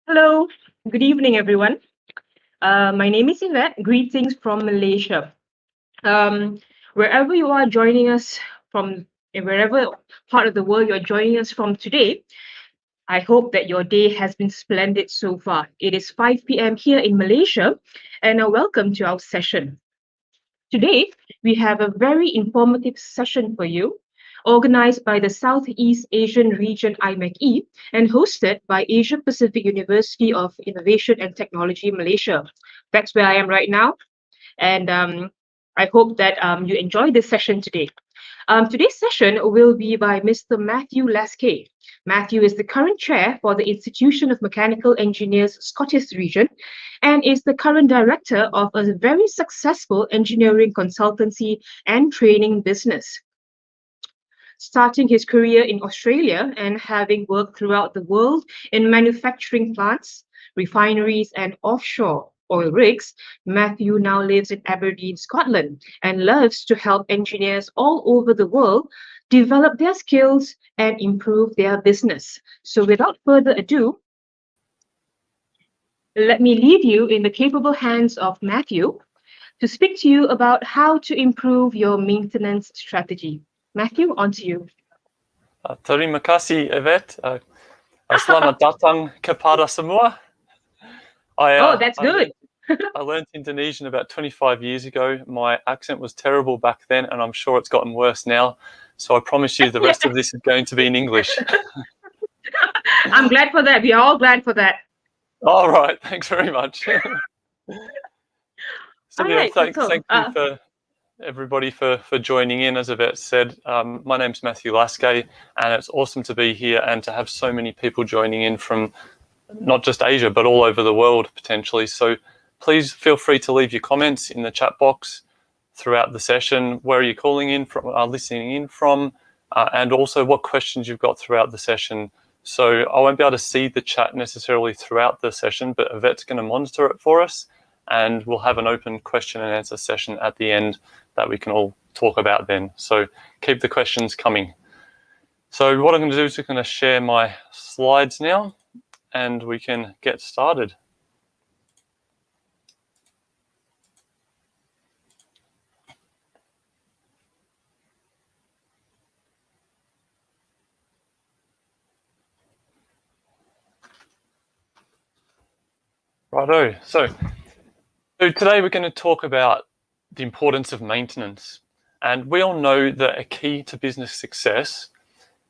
Hello, good evening, everyone. My name is Yvette. Greetings from Malaysia. Wherever you are joining us from, wherever part of the world you're joining us from today, I hope that your day has been splendid so far. It is 5 p.m. here in Malaysia, and welcome to our session. Today, we have a very informative session for you, organized by the Southeast Asian Region IMechE and hosted by Asia Pacific University of Innovation and Technology, Malaysia. That's where I am right now, and I hope that you enjoy this session today. Today's session will be by Mr. Matthew Laskaj. Matthew is the current chair for the Institution of Mechanical Engineers Scottish Region and is the current director of a very successful engineering consultancy and training business. Starting his career in Australia and having worked throughout the world in manufacturing plants, refineries, and offshore oil rigs, Matthew now lives in Aberdeen, Scotland, and loves to help engineers all over the world develop their skills and improve their business. So without further ado, let me leave you in the capable hands of Matthew to speak to you about how to improve your maintenance strategy. Matthew, on to you. Terima kasih, Yvette. Selamat datang kepada semua. That's good. I learned Indonesian about 25 years ago. My accent was terrible back then, and I'm sure it's gotten worse now. So I promise you the rest of this is going to be in English. I'm glad for that. We are all glad for that. All right. Thanks very much. Thank you for everybody for joining in. As Yvette said, my name's Matthew Laskaj, and it's awesome to be here and to have so many people joining in from not just Asia, but all over the world potentially. So please feel free to leave your comments in the chat box throughout the session. Where are you calling in from, listening in from, and also what questions you've got throughout the session. So I won't be able to see the chat necessarily throughout the session, but Yvette's going to monitor it for us, and we'll have an open question and answer session at the end that we can all talk about then. So keep the questions coming. So what I'm going to do is I'm going to share my slides now, and we can get started. Righto. So today we're going to talk about the importance of maintenance. And we all know that a key to business success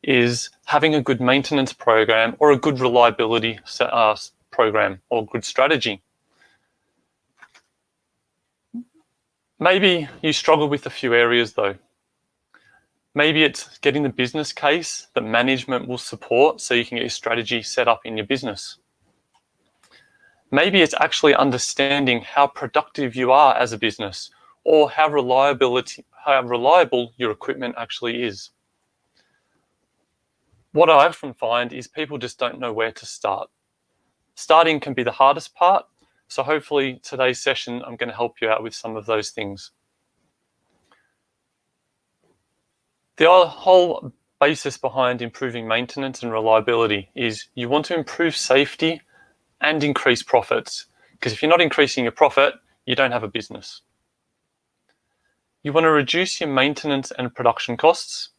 is having a good maintenance program or a good reliability program or good strategy. Maybe you struggle with a few areas though. Maybe it's getting the business case that management will support so you can get your strategy set up in your business. Maybe it's actually understanding how productive you are as a business or how reliable your equipment actually is. What I often find is people just don't know where to start. Starting can be the hardest part, so hopefully today's session I'm going to help you out with some of those things. The whole basis behind improving maintenance and reliability is you want to improve safety and increase profits, because if you're not increasing your profit, you don't have a business. You want to reduce your maintenance and production costs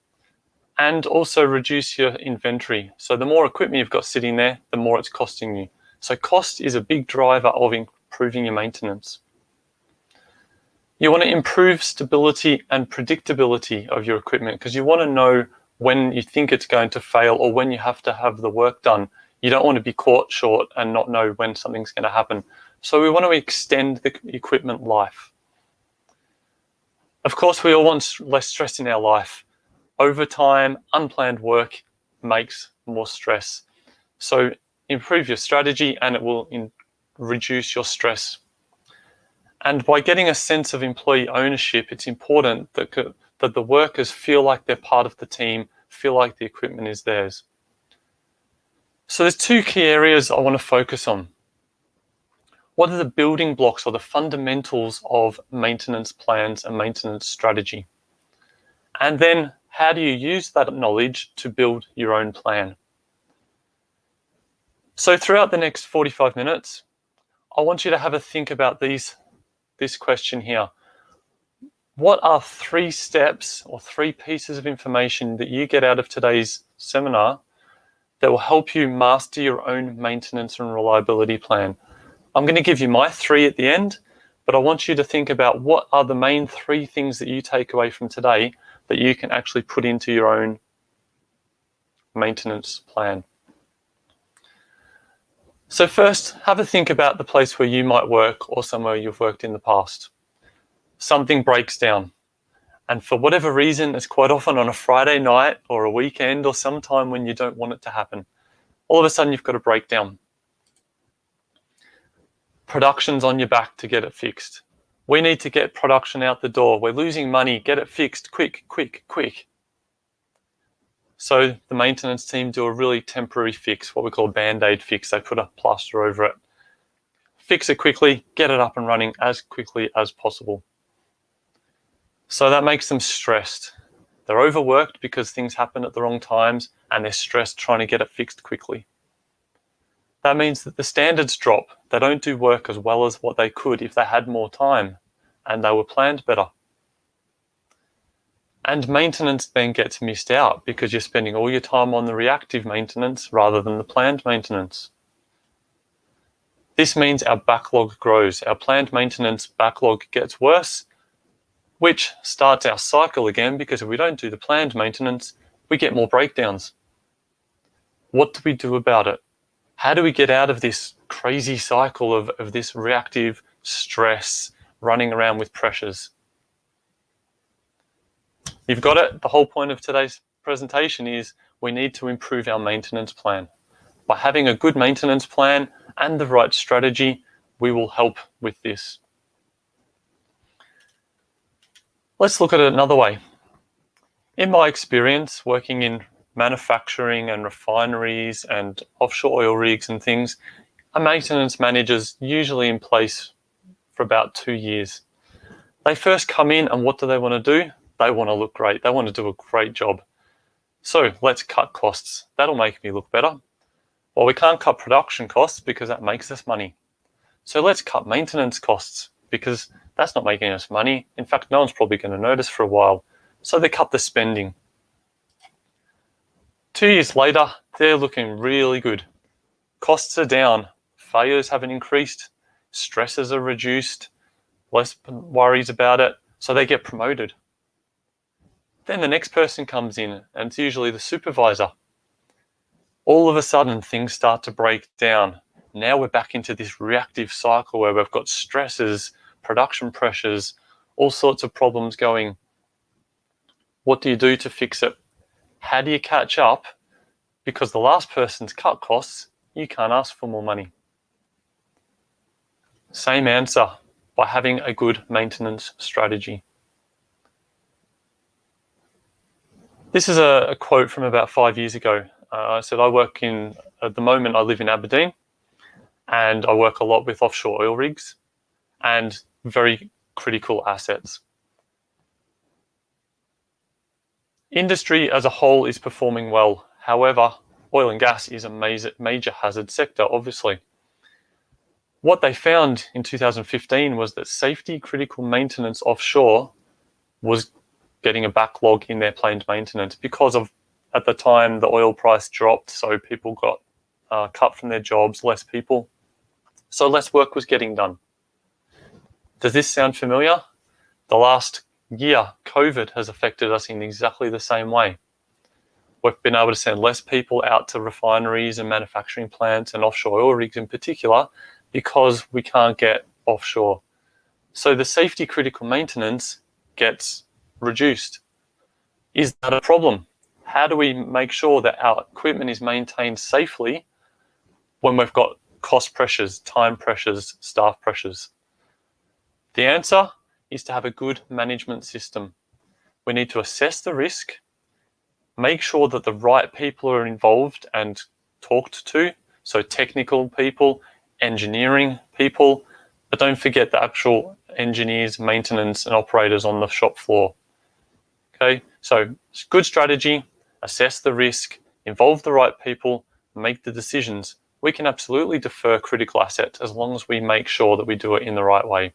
and also reduce your inventory. So the more equipment you've got sitting there, the more it's costing you. So cost is a big driver of improving your maintenance. You want to improve stability and predictability of your equipment, because you want to know when you think it's going to fail or when you have to have the work done. You don't want to be caught short and not know when something's going to happen. So we want to extend the equipment life. Of course, we all want less stress in our life. Overtime, unplanned work makes more stress. So improve your strategy and it will reduce your stress. And by getting a sense of employee ownership, it's important that the workers feel like they're part of the team, feel like the equipment is theirs. So there's two key areas I want to focus on. What are the building blocks or the fundamentals of maintenance plans and maintenance strategy? And then how do you use that knowledge to build your own plan? So throughout the next 45 minutes, I want you to have a think about this question here. What are 3 steps or 3 pieces of information that you get out of today's seminar that will help you master your own maintenance and reliability plan? I'm going to give you my 3 at the end, but I want you to think about what are the main 3 things that you take away from today that you can actually put into your own maintenance plan. So first, have a think about the place where you might work or somewhere you've worked in the past. Something breaks down, and for whatever reason, it's quite often on a Friday night or a weekend or sometime when you don't want it to happen. All of a sudden, you've got a breakdown. Production's on your back to get it fixed. We need to get production out the door. We're losing money. Get it fixed quick, quick, quick. So the maintenance team do a really temporary fix, what we call a band-aid fix. They put a plaster over it. Fix it quickly, get it up and running as quickly as possible. So that makes them stressed. They're overworked because things happen at the wrong times, and they're stressed trying to get it fixed quickly. That means that the standards drop. They don't do work as well as what they could if they had more time and they were planned better. And maintenance then gets missed out because you're spending all your time on the reactive maintenance rather than the planned maintenance. This means our backlog grows. Our planned maintenance backlog gets worse, which starts our cycle again, because if we don't do the planned maintenance, we get more breakdowns. What do we do about it? How do we get out of this crazy cycle of this reactive stress running around with pressures? You've got it. The whole point of today's presentation is we need to improve our maintenance plan. By having a good maintenance plan and the right strategy, we will help with this. Let's look at it another way. In my experience working in manufacturing and refineries and offshore oil rigs and things, a maintenance manager's usually in place for about 2 years. They first come in, and what do they want to do? They want to look great. They want to do a great job. So let's cut costs. That'll make me look better. Well, we can't cut production costs because that makes us money. So let's cut maintenance costs because that's not making us money. In fact, no one's probably going to notice for a while. So they cut the spending. 2 years later, they're looking really good. Costs are down. Failures haven't increased. Stresses are reduced. Less worries about it. So they get promoted. Then the next person comes in, and it's usually the supervisor. All of a sudden, things start to break down. Now we're back into this reactive cycle where we've got stresses, production pressures, all sorts of problems going. What do you do to fix it? How do you catch up? Because the last person's cut costs, you can't ask for more money. Same answer, by having a good maintenance strategy. This is a quote from about 5 years ago. I said, at the moment I live in Aberdeen, and I work a lot with offshore oil rigs and very critical assets. Industry as a whole is performing well. However, oil and gas is a major hazard sector, obviously. What they found in 2015 was that safety critical maintenance offshore was getting a backlog in their planned maintenance because of, at the time, the oil price dropped, so people got cut from their jobs, less people. So less work was getting done. Does this sound familiar? The last year, COVID has affected us in exactly the same way. We've been able to send less people out to refineries and manufacturing plants and offshore oil rigs in particular because we can't get offshore. So the safety critical maintenance gets reduced. Is that a problem? How do we make sure that our equipment is maintained safely when we've got cost pressures, time pressures, staff pressures? The answer is to have a good management system. We need to assess the risk, make sure that the right people are involved and talked to, so technical people, engineering people, but don't forget the actual engineers, maintenance and operators on the shop floor. Okay, so good strategy, assess the risk, involve the right people, make the decisions we can absolutely defer critical assets as long as we make sure that we do it in the right way.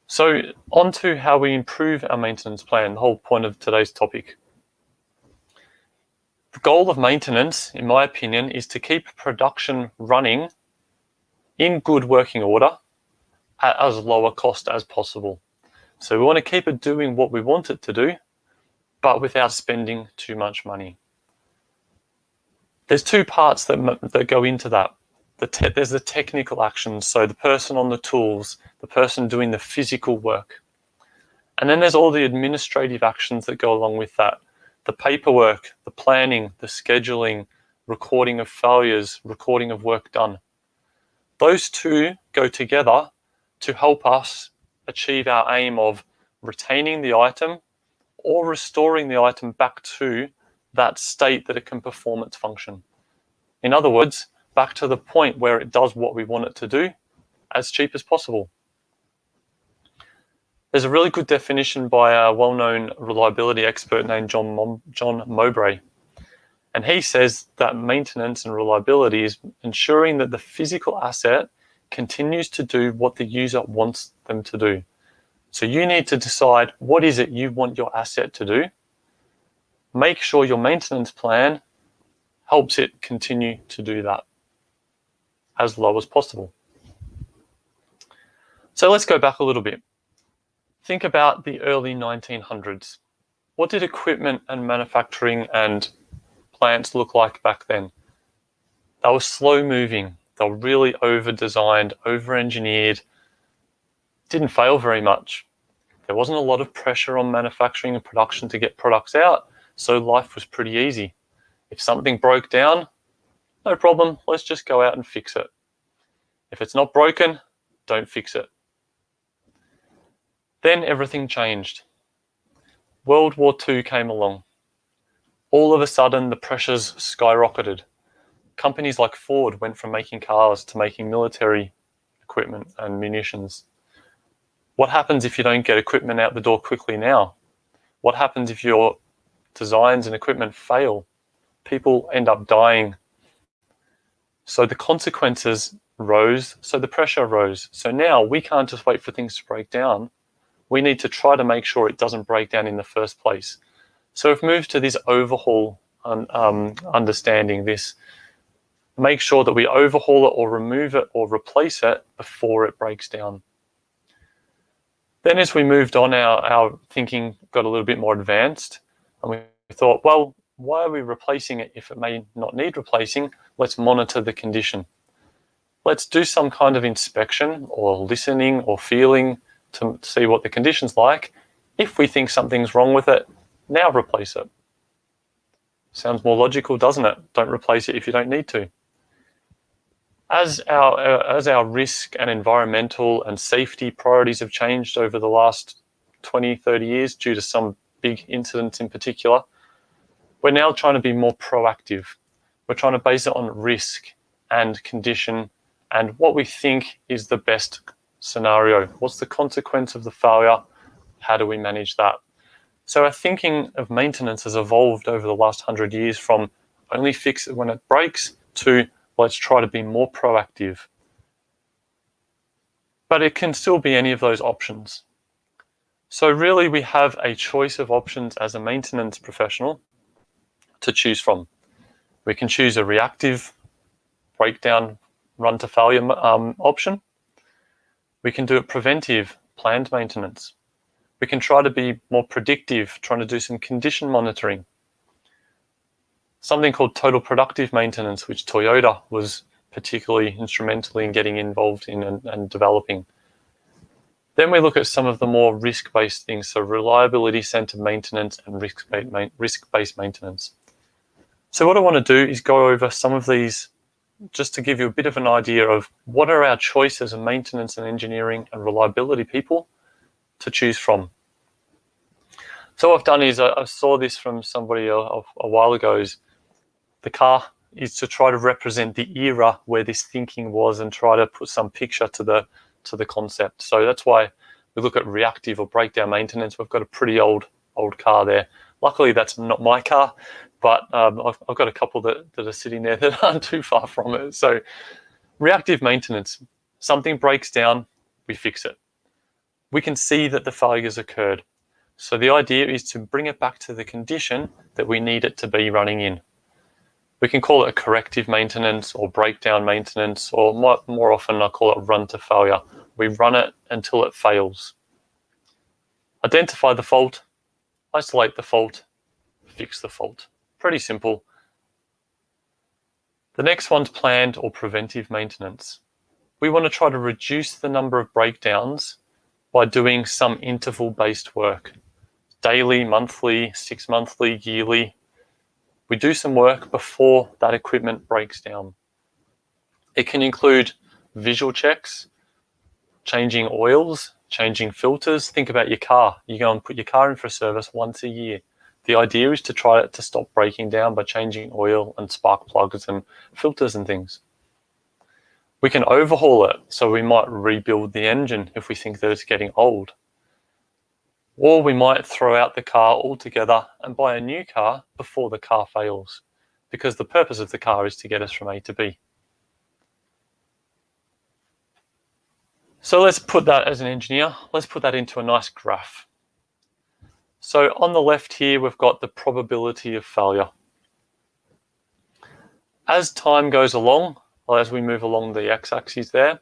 So on to how we improve our maintenance plan, the whole point of today's topic. The goal of maintenance, in my opinion, is to keep production running in good working order at as low a cost as possible. So we want to keep it doing what we want it to do, but without spending too much money. There's two parts that go into that. There's the technical actions, so the person on the tools, the person doing the physical work. And then there's all the administrative actions that go along with that. The paperwork, the planning, the scheduling, recording of failures, recording of work done. Those two go together to help us achieve our aim of retaining the item or restoring the item back to that state that it can perform its function. In other words, back to the point where it does what we want it to do as cheap as possible. There's a really good definition by a well-known reliability expert named John Mowbray. And he says that maintenance and reliability is ensuring that the physical asset continues to do what the user wants them to do. So you need to decide what is it you want your asset to do. Make sure your maintenance plan helps it continue to do that as low as possible. So let's go back a little bit. Think about the early 1900s. What did equipment and manufacturing and plants look like back then? They were slow moving. They were really over-designed, over-engineered, didn't fail very much. There wasn't a lot of pressure on manufacturing and production to get products out, so life was pretty easy. If something broke down, no problem, let's just go out and fix it. If it's not broken, don't fix it. Then everything changed. World War II came along. All of a sudden, the pressures skyrocketed. Companies like Ford went from making cars to making military equipment and munitions. What happens if you don't get equipment out the door quickly now? What happens if your designs and equipment fail? People end up dying. So the consequences rose, so the pressure rose. So now we can't just wait for things to break down. We need to try to make sure it doesn't break down in the first place. So we've moved to this overhaul understanding, this make sure that we overhaul it or remove it or replace it before it breaks down. Then as we moved on, our thinking got a little bit more advanced, and we thought, well, why are we replacing it if it may not need replacing? Let's monitor the condition. Let's do some kind of inspection or listening or feeling to see what the condition's like. If we think something's wrong with it, now replace it. Sounds more logical, doesn't it? Don't replace it if you don't need to. As our risk and environmental and safety priorities have changed over the last 20, 30 years due to some big incidents in particular, we're now trying to be more proactive. We're trying to base it on risk and condition and what we think is the best scenario. What's the consequence of the failure? How do we manage that? So our thinking of maintenance has evolved over the last 100 years from only fix it when it breaks to let's try to be more proactive. But it can still be any of those options. So really we have a choice of options as a maintenance professional to choose from. We can choose a reactive breakdown, run to failure option. We can do a preventive, planned maintenance. We can try to be more predictive, trying to do some condition monitoring. Something called total productive maintenance, which Toyota was particularly instrumental in getting involved in and developing. Then we look at some of the more risk-based things, so reliability-centered maintenance and risk-based maintenance. So what I want to do is go over some of these just to give you a bit of an idea of what are our choices in maintenance and engineering and reliability people to choose from. So what I've done is I saw this from somebody a while ago. Is the car is to try to represent the era where this thinking was and try to put some picture to the concept. So that's why we look at reactive or breakdown maintenance. We've got a pretty old car there. Luckily, that's not my car, but I've got a couple that are sitting there that aren't too far from it. So reactive maintenance, something breaks down, we fix it. We can see that the failure's occurred. So the idea is to bring it back to the condition that we need it to be running in. We can call it a corrective maintenance or breakdown maintenance, or more often I call it run to failure. We run it until it fails. Identify the fault, isolate the fault, fix the fault. Pretty simple. The next one's planned or preventive maintenance. We want to try to reduce the number of breakdowns by doing some interval-based work. Daily, monthly, 6 monthly, yearly. We do some work before that equipment breaks down. It can include visual checks, changing oils, changing filters. Think about your car. You go and put your car in for a service once a year. The idea is to try to stop breaking down by changing oil and spark plugs and filters and things. We can overhaul it, so we might rebuild the engine if we think that it's getting old. Or we might throw out the car altogether and buy a new car before the car fails, because the purpose of the car is to get us from A to B. So let's put that, as an engineer, let's put that into a nice graph. So on the left here, we've got the probability of failure. As time goes along, or as we move along the x-axis there,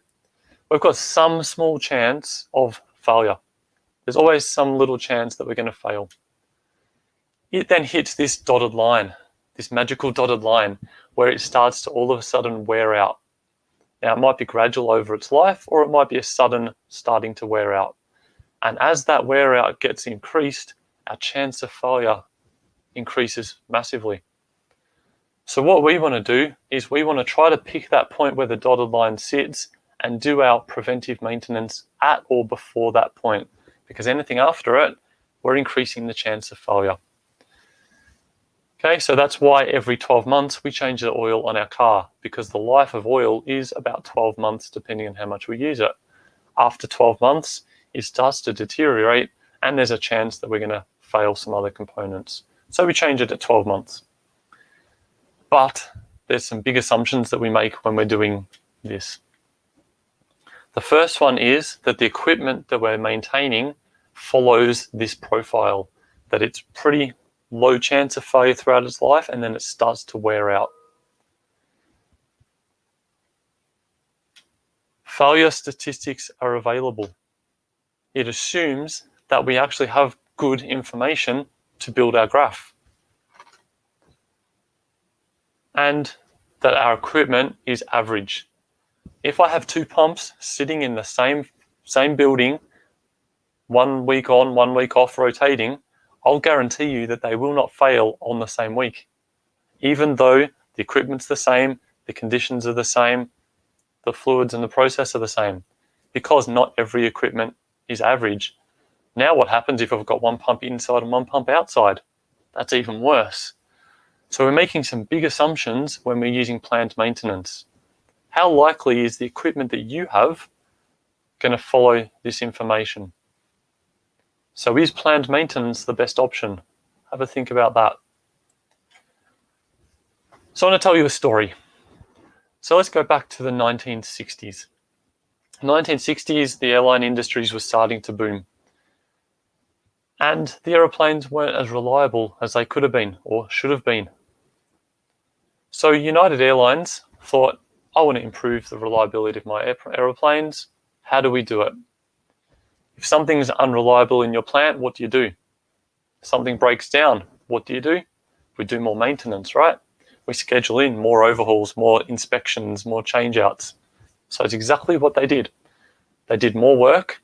we've got some small chance of failure. There's always some little chance that we're going to fail. It then hits this dotted line, this magical dotted line, where it starts to all of a sudden wear out. Now, it might be gradual over its life, or it might be a sudden starting to wear out. And as that wear out gets increased, our chance of failure increases massively. So what we want to do is we want to try to pick that point where the dotted line sits and do our preventive maintenance at or before that point, because anything after it, we're increasing the chance of failure. Okay, so that's why every 12 months we change the oil on our car, because the life of oil is about 12 months depending on how much we use it. After 12 months, it starts to deteriorate and there's a chance that we're going to fail some other components. So we change it at 12 months. But there's some big assumptions that we make when we're doing this. The first one is that the equipment that we're maintaining follows this profile, that it's pretty low chance of failure throughout its life, and then it starts to wear out. Failure statistics are available. It assumes that we actually have good information to build our graph, and that our equipment is average. If I have two pumps sitting in the same building, 1 week on, 1 week off rotating, I'll guarantee you that they will not fail on the same week. Even though the equipment's the same, the conditions are the same, the fluids and the process are the same, because not every equipment is average. Now what happens if I've got one pump inside and one pump outside? That's even worse. So we're making some big assumptions when we're using planned maintenance. How likely is the equipment that you have going to follow this information? So is planned maintenance the best option? Have a think about that. So I want to tell you a story. So let's go back to the 1960s. 1960s, the airline industries were starting to boom. And the aeroplanes weren't as reliable as they could have been or should have been. So United Airlines thought, I want to improve the reliability of my aeroplanes. How do we do it? If something's unreliable in your plant, what do you do? Something breaks down, what do? We do more maintenance, right? We schedule in more overhauls, more inspections, more changeouts. So it's exactly what they did. They did more work.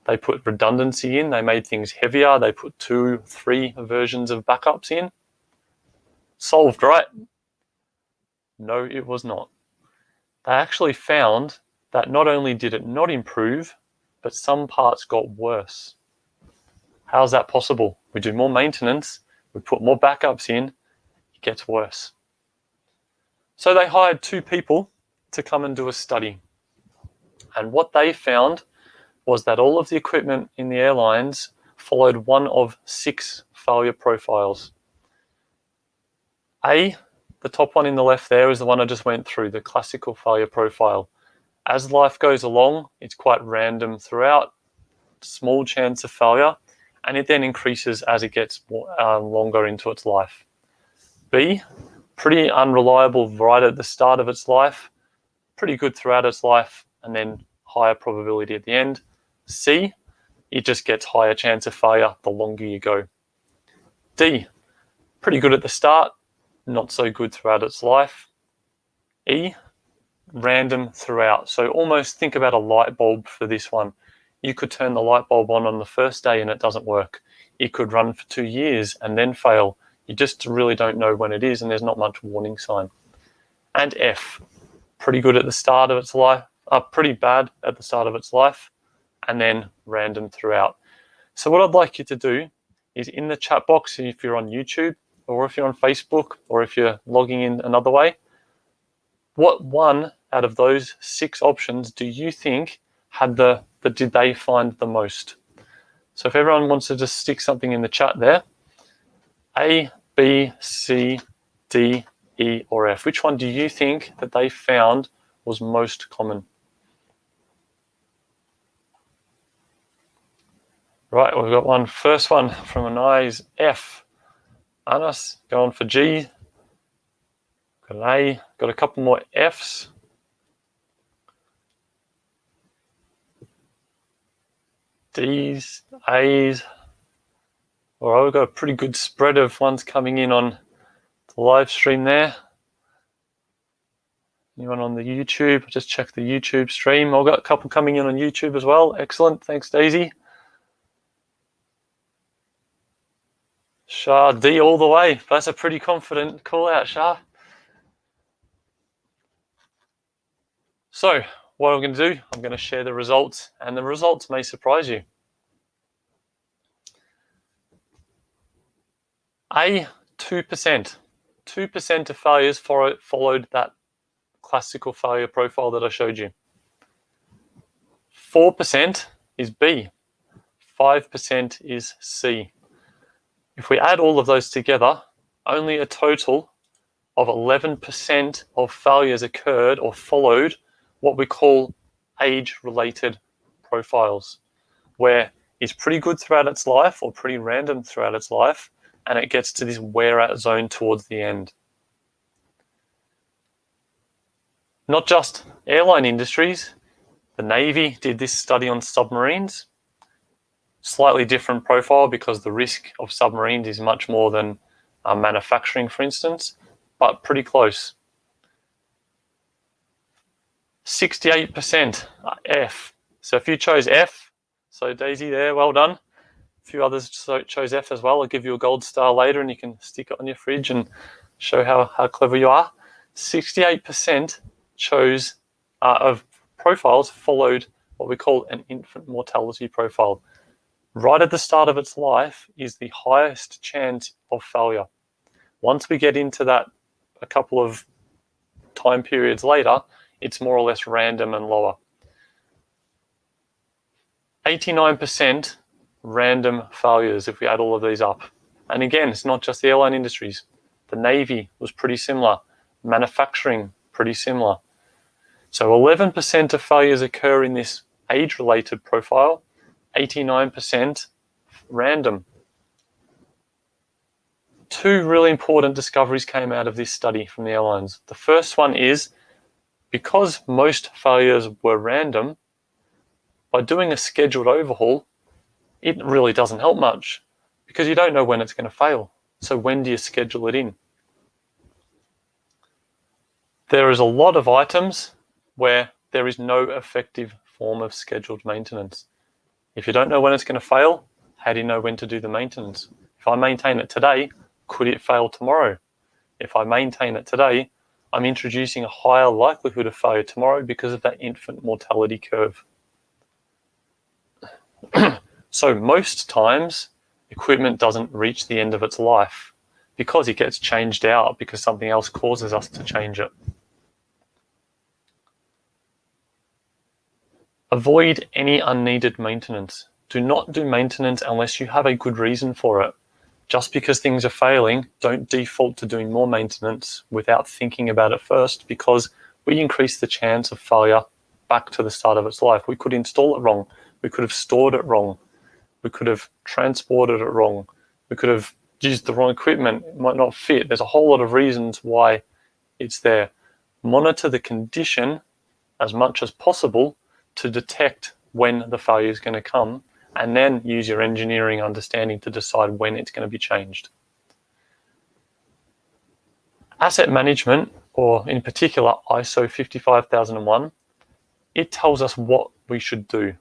They put redundancy in. They made things heavier. They put 2, 3 versions of backups in. Solved, right? No, it was not. They actually found that not only did it not improve, but some parts got worse. How's that possible? We do more maintenance, we put more backups in, it gets worse. So they hired 2 people to come and do a study. And what they found was that all of the equipment in the airlines followed one of 6 failure profiles. A, the top one in the left there is the one I just went through, the classical failure profile. As life goes along, it's quite random throughout, small chance of failure, and it then increases as it gets longer into its life. B, pretty unreliable right at the start of its life, pretty good throughout its life, and then higher probability at the end. C, it just gets higher chance of failure the longer you go. D, pretty good at the start, not so good throughout its life. E, random throughout. So almost think about a light bulb for this one. You could turn the light bulb on the first day and it doesn't work. It could run for 2 years and then fail. You just really don't know when it is, and there's not much warning sign. And F, pretty good at the start of its life, pretty bad at the start of its life, and then random throughout. So what I'd like you to do is, in the chat box, if you're on YouTube or if you're on Facebook or if you're logging in another way, what one out of those 6 options do you think did they find the most? So if everyone wants to just stick something in the chat there, A, B, C, D, E, or F, which one do you think that they found was most common? Right, we've got one. First one from Anai's F. Anas going for G. Got an A. Got a couple more Fs. D's, A's. All right, we've got a pretty good spread of ones coming in on the live stream there. Anyone on the YouTube? Just check the YouTube stream. I've got a couple coming in on YouTube as well. Excellent. Thanks, Daisy. Shah, D all the way. That's a pretty confident call out, Shah. So what I'm going to do, I'm going to share the results, and the results may surprise you. A, 2%. 2% of failures followed that classical failure profile that I showed you. 4% is B. 5% is C. If we add all of those together, only a total of 11% of failures occurred or followed what we call age-related profiles, where it's pretty good throughout its life or pretty random throughout its life, and it gets to this wear-out zone towards the end. Not just airline industries. The Navy did this study on submarines. Slightly different profile because the risk of submarines is much more than manufacturing, for instance, but pretty close. 68% F. So if you chose F, so Daisy there, well done. A few others chose F as well. I'll give you a gold star later and you can stick it on your fridge and show how clever you are. 68% chose of profiles followed what we call an infant mortality profile. Right at the start of its life is the highest chance of failure. Once we get into that a couple of time periods later, it's more or less random and lower. 89% random failures if we add all of these up. And again, it's not just the airline industries. The Navy was pretty similar. Manufacturing, pretty similar. So 11% of failures occur in this age-related profile, 89% random. 2 really important discoveries came out of this study from the airlines. The first one is, because most failures were random, by doing a scheduled overhaul, it really doesn't help much because you don't know when it's going to fail. So when do you schedule it in? There is a lot of items where there is no effective form of scheduled maintenance. If you don't know when it's going to fail, how do you know when to do the maintenance? If I maintain it today, could it fail tomorrow? If I maintain it today, I'm introducing a higher likelihood of failure tomorrow because of that infant mortality curve. So most times, equipment doesn't reach the end of its life because it gets changed out because something else causes us to change it. Avoid any unneeded maintenance. Do not do maintenance unless you have a good reason for it. Just because things are failing, don't default to doing more maintenance without thinking about it first, because we increase the chance of failure back to the start of its life. We could install it wrong. We could have stored it wrong. We could have transported it wrong. We could have used the wrong equipment. It might not fit. There's a whole lot of reasons why it's there. Monitor the condition as much as possible to detect when the failure is going to come, and then use your engineering understanding to decide when it's going to be changed. Asset management, or in particular ISO 55001, it tells us what we should do.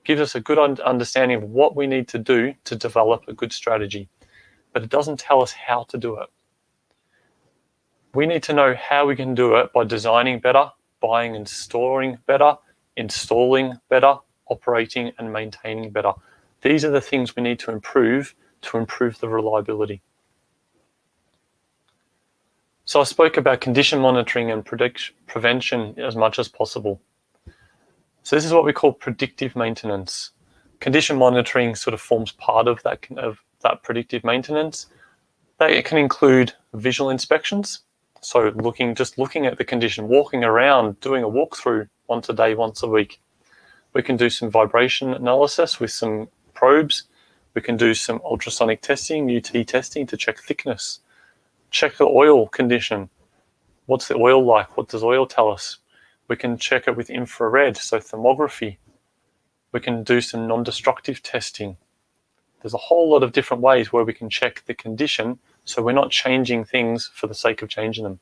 Gives us a good understanding of what we need to do to develop a good strategy, but it doesn't tell us how to do it. We need to know how we can do it by designing better, buying and storing better, installing better, operating and maintaining better. These are the things we need to improve the reliability. So I spoke about condition monitoring and prevention as much as possible. So this is what we call predictive maintenance. Condition monitoring sort of forms part of that predictive maintenance. It can include visual inspections. So just looking at the condition, walking around, doing a walkthrough once a day, once a week. We can do some vibration analysis with some probes. We can do some ultrasonic testing, UT testing to check thickness. Check the oil condition. What's the oil like? What does oil tell us? We can check it with infrared, so thermography. We can do some non-destructive testing. There's a whole lot of different ways where we can check the condition, so we're not changing things for the sake of changing them.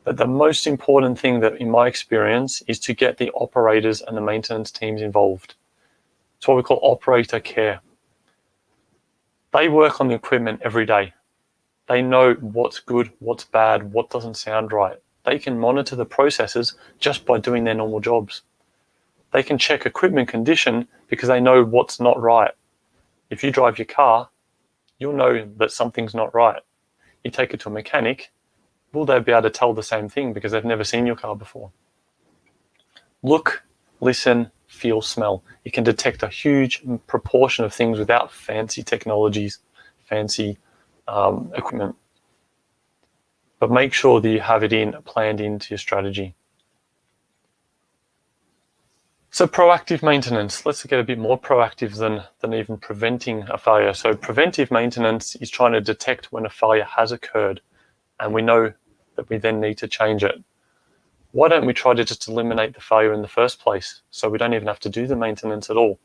But the most important thing that, in my experience, is to get the operators and the maintenance teams involved. It's what we call operator care. They work on the equipment every day. They know what's good, what's bad, what doesn't sound right. They can monitor the processes just by doing their normal jobs. They can check equipment condition because they know what's not right. If you drive your car, you'll know that something's not right. You take it to a mechanic, will they be able to tell the same thing because they've never seen your car before? Look, listen, feel, smell. You can detect a huge proportion of things without fancy technologies, fancy equipment. But make sure that you have it planned into your strategy. So proactive maintenance, let's get a bit more proactive than even preventing a failure. So preventive maintenance is trying to detect when a failure has occurred and we know that we then need to change it. Why don't we try to just eliminate the failure in the first place so we don't even have to do the maintenance at all?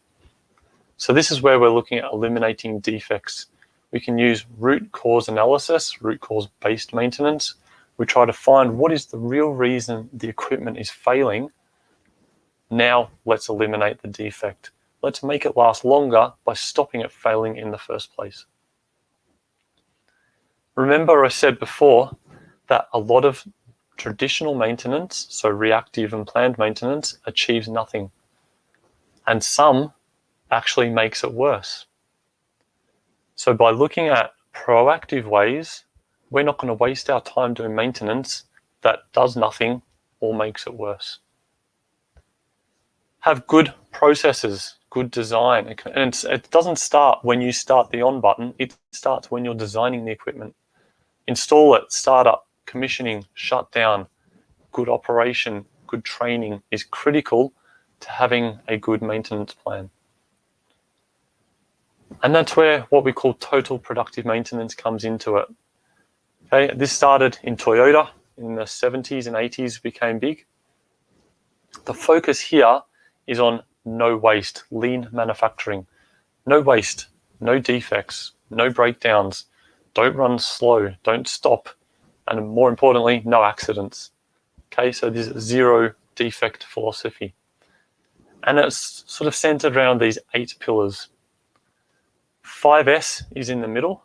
So this is where we're looking at eliminating defects. We can use root cause analysis, root cause based maintenance. We try to find what is the real reason the equipment is failing. Now let's eliminate the defect. Let's make it last longer by stopping it failing in the first place. Remember I said before that a lot of traditional maintenance, so reactive and planned maintenance, achieves nothing. And some actually makes it worse. So by looking at proactive ways, we're not going to waste our time doing maintenance that does nothing or makes it worse. Have good processes, good design. And it doesn't start when you start the on button, it starts when you're designing the equipment. Install it, start up, commissioning, shut down, good operation, good training is critical to having a good maintenance plan. And that's where what we call total productive maintenance comes into it. Okay, this started in Toyota in the 70s and 80s, became big. The focus here is on no waste, lean manufacturing. No waste, no defects, no breakdowns, don't run slow, don't stop, and more importantly, no accidents. Okay, so this is zero defect philosophy. And it's sort of centered around these 8 pillars. 5S is in the middle.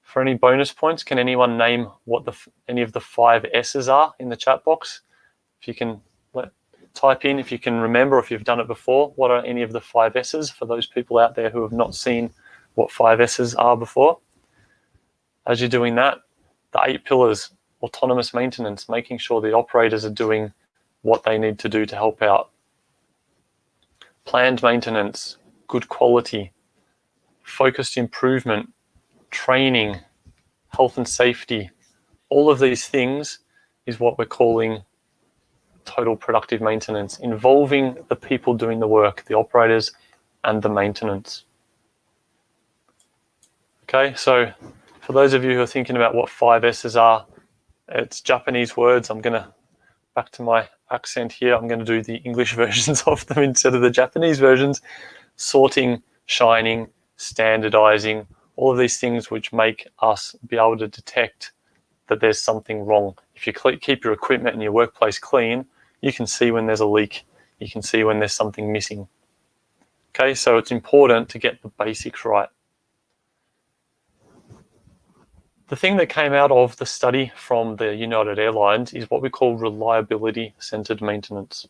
For any bonus points, can anyone name what any of the 5 S's are in the chat box? If you can type in, if you can remember, if you've done it before, what are any of the 5 S's for those people out there who have not seen what 5 S's are before? As you're doing that, the 8 pillars, autonomous maintenance, making sure the operators are doing what they need to do to help out. Planned maintenance, good quality, focused improvement, training, health and safety, all of these things is what we're calling total productive maintenance, involving the people doing the work, the operators and the maintenance. Okay, so for those of you who are thinking about what 5 S's are, it's Japanese words. I'm going to, back to my accent here, I'm going to do the English versions of them instead of the Japanese versions. Sorting, shining, standardizing, all of these things which make us be able to detect that there's something wrong. If you keep your equipment and your workplace clean, you can see when there's a leak. You can see when there's something missing. Okay, so it's important to get the basics right. The thing that came out of the study from the United Airlines is what we call reliability-centered maintenance.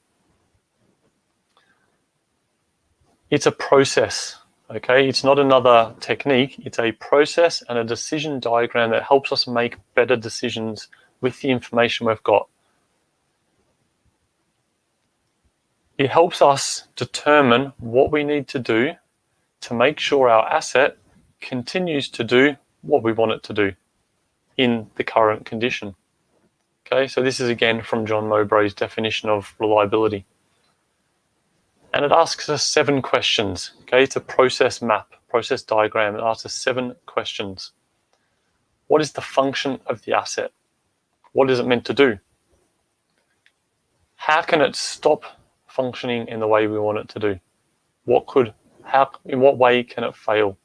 It's a process, okay? It's not another technique. It's a process and a decision diagram that helps us make better decisions with the information we've got. It helps us determine what we need to do to make sure our asset continues to do what we want it to do in the current condition. Okay, so this is again from John Mowbray's definition of reliability. And it asks us 7 questions. Okay, it's a process map, process diagram. It asks us 7 questions. What is the function of the asset? What is it meant to do? How can it stop functioning in the way we want it to do? In what way can it fail?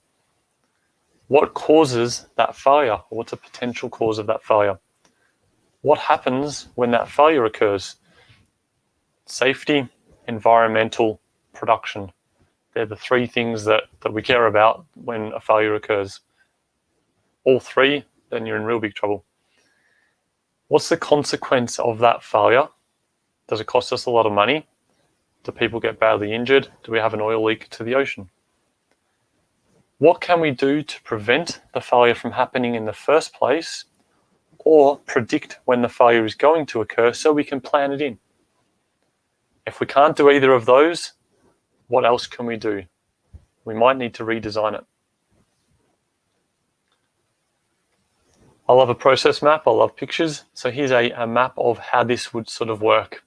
What causes that failure? What's a potential cause of that failure? What happens when that failure occurs? Safety, environmental, production. They're the 3 things that we care about when a failure occurs. All 3, then you're in real big trouble. What's the consequence of that failure? Does it cost us a lot of money? Do people get badly injured? Do we have an oil leak to the ocean? What can we do to prevent the failure from happening in the first place, or predict when the failure is going to occur so we can plan it in? If we can't do either of those, what else can we do? We might need to redesign it. I love a process map. I love pictures. So here's a map of how this would sort of work.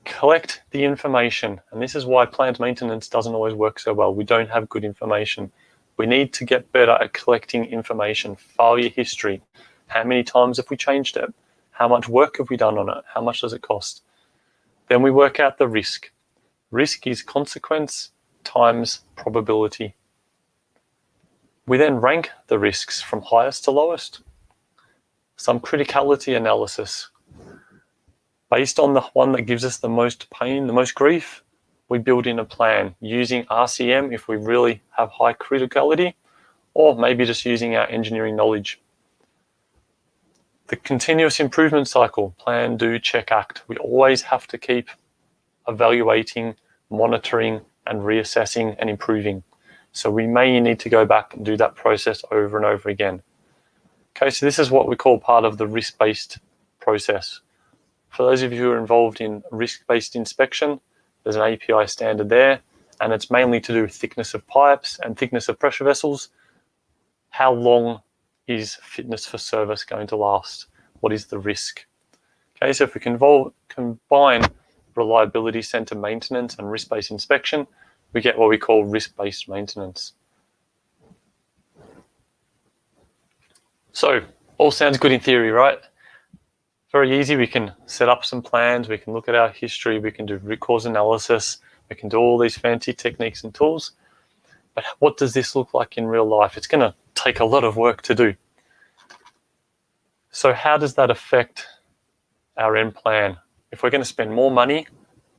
Collect the information. And this is why plant maintenance doesn't always work so well. We don't have good information. We need to get better at collecting information. Failure history. How many times have we changed it? How much work have we done on it? How much does it cost? Then we work out the risk. Risk is consequence times probability. We then rank the risks from highest to lowest. Some criticality analysis. Based on the one that gives us the most pain, the most grief, we build in a plan using RCM if we really have high criticality, or maybe just using our engineering knowledge. The continuous improvement cycle, plan, do, check, act. We always have to keep evaluating, monitoring, and reassessing and improving. So we may need to go back and do that process over and over again. Okay, so this is what we call part of the risk-based process. For those of you who are involved in risk-based inspection, there's an API standard there, and it's mainly to do with thickness of pipes and thickness of pressure vessels. How long is fitness for service going to last? What is the risk? Okay, so if we can combine reliability-centered maintenance and risk-based inspection, we get what we call risk-based maintenance. So, all sounds good in theory, right? Very easy. We can set up some plans. We can look at our history. We can do root cause analysis. We can do all these fancy techniques and tools. But what does this look like in real life? It's going to take a lot of work to do. So how does that affect our end plan? If we're going to spend more money,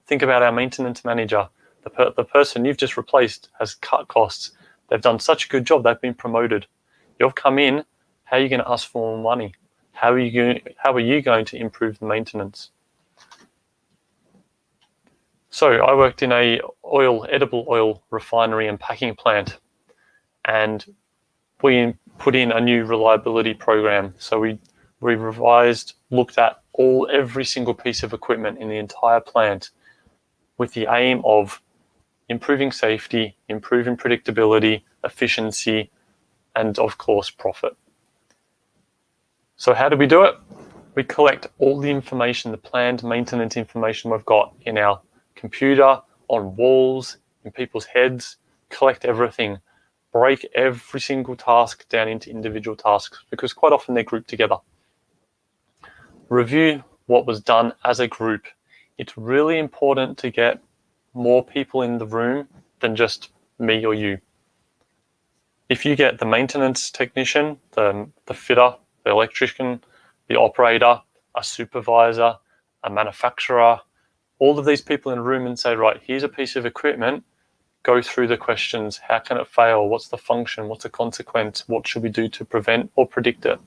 think about our maintenance manager. The person you've just replaced has cut costs. They've done such a good job. They've been promoted. You've come in. How are you going to ask for more money? How are you going to improve the maintenance? So I worked in a edible oil refinery and packing plant, and we put in a new reliability program. So we revised, looked at every single piece of equipment in the entire plant with the aim of improving safety, improving predictability, efficiency, and of course profit. So how do we do it? We collect all the information, the planned maintenance information we've got in our computer, on walls, in people's heads, collect everything, break every single task down into individual tasks because quite often they're grouped together. Review what was done as a group. It's really important to get more people in the room than just me or you. If you get the maintenance technician, the fitter, the electrician, the operator, a supervisor, a manufacturer, all of these people in a room and say, right, here's a piece of equipment, go through the questions. How can it fail? What's the function? What's the consequence? What should we do to prevent or predict it?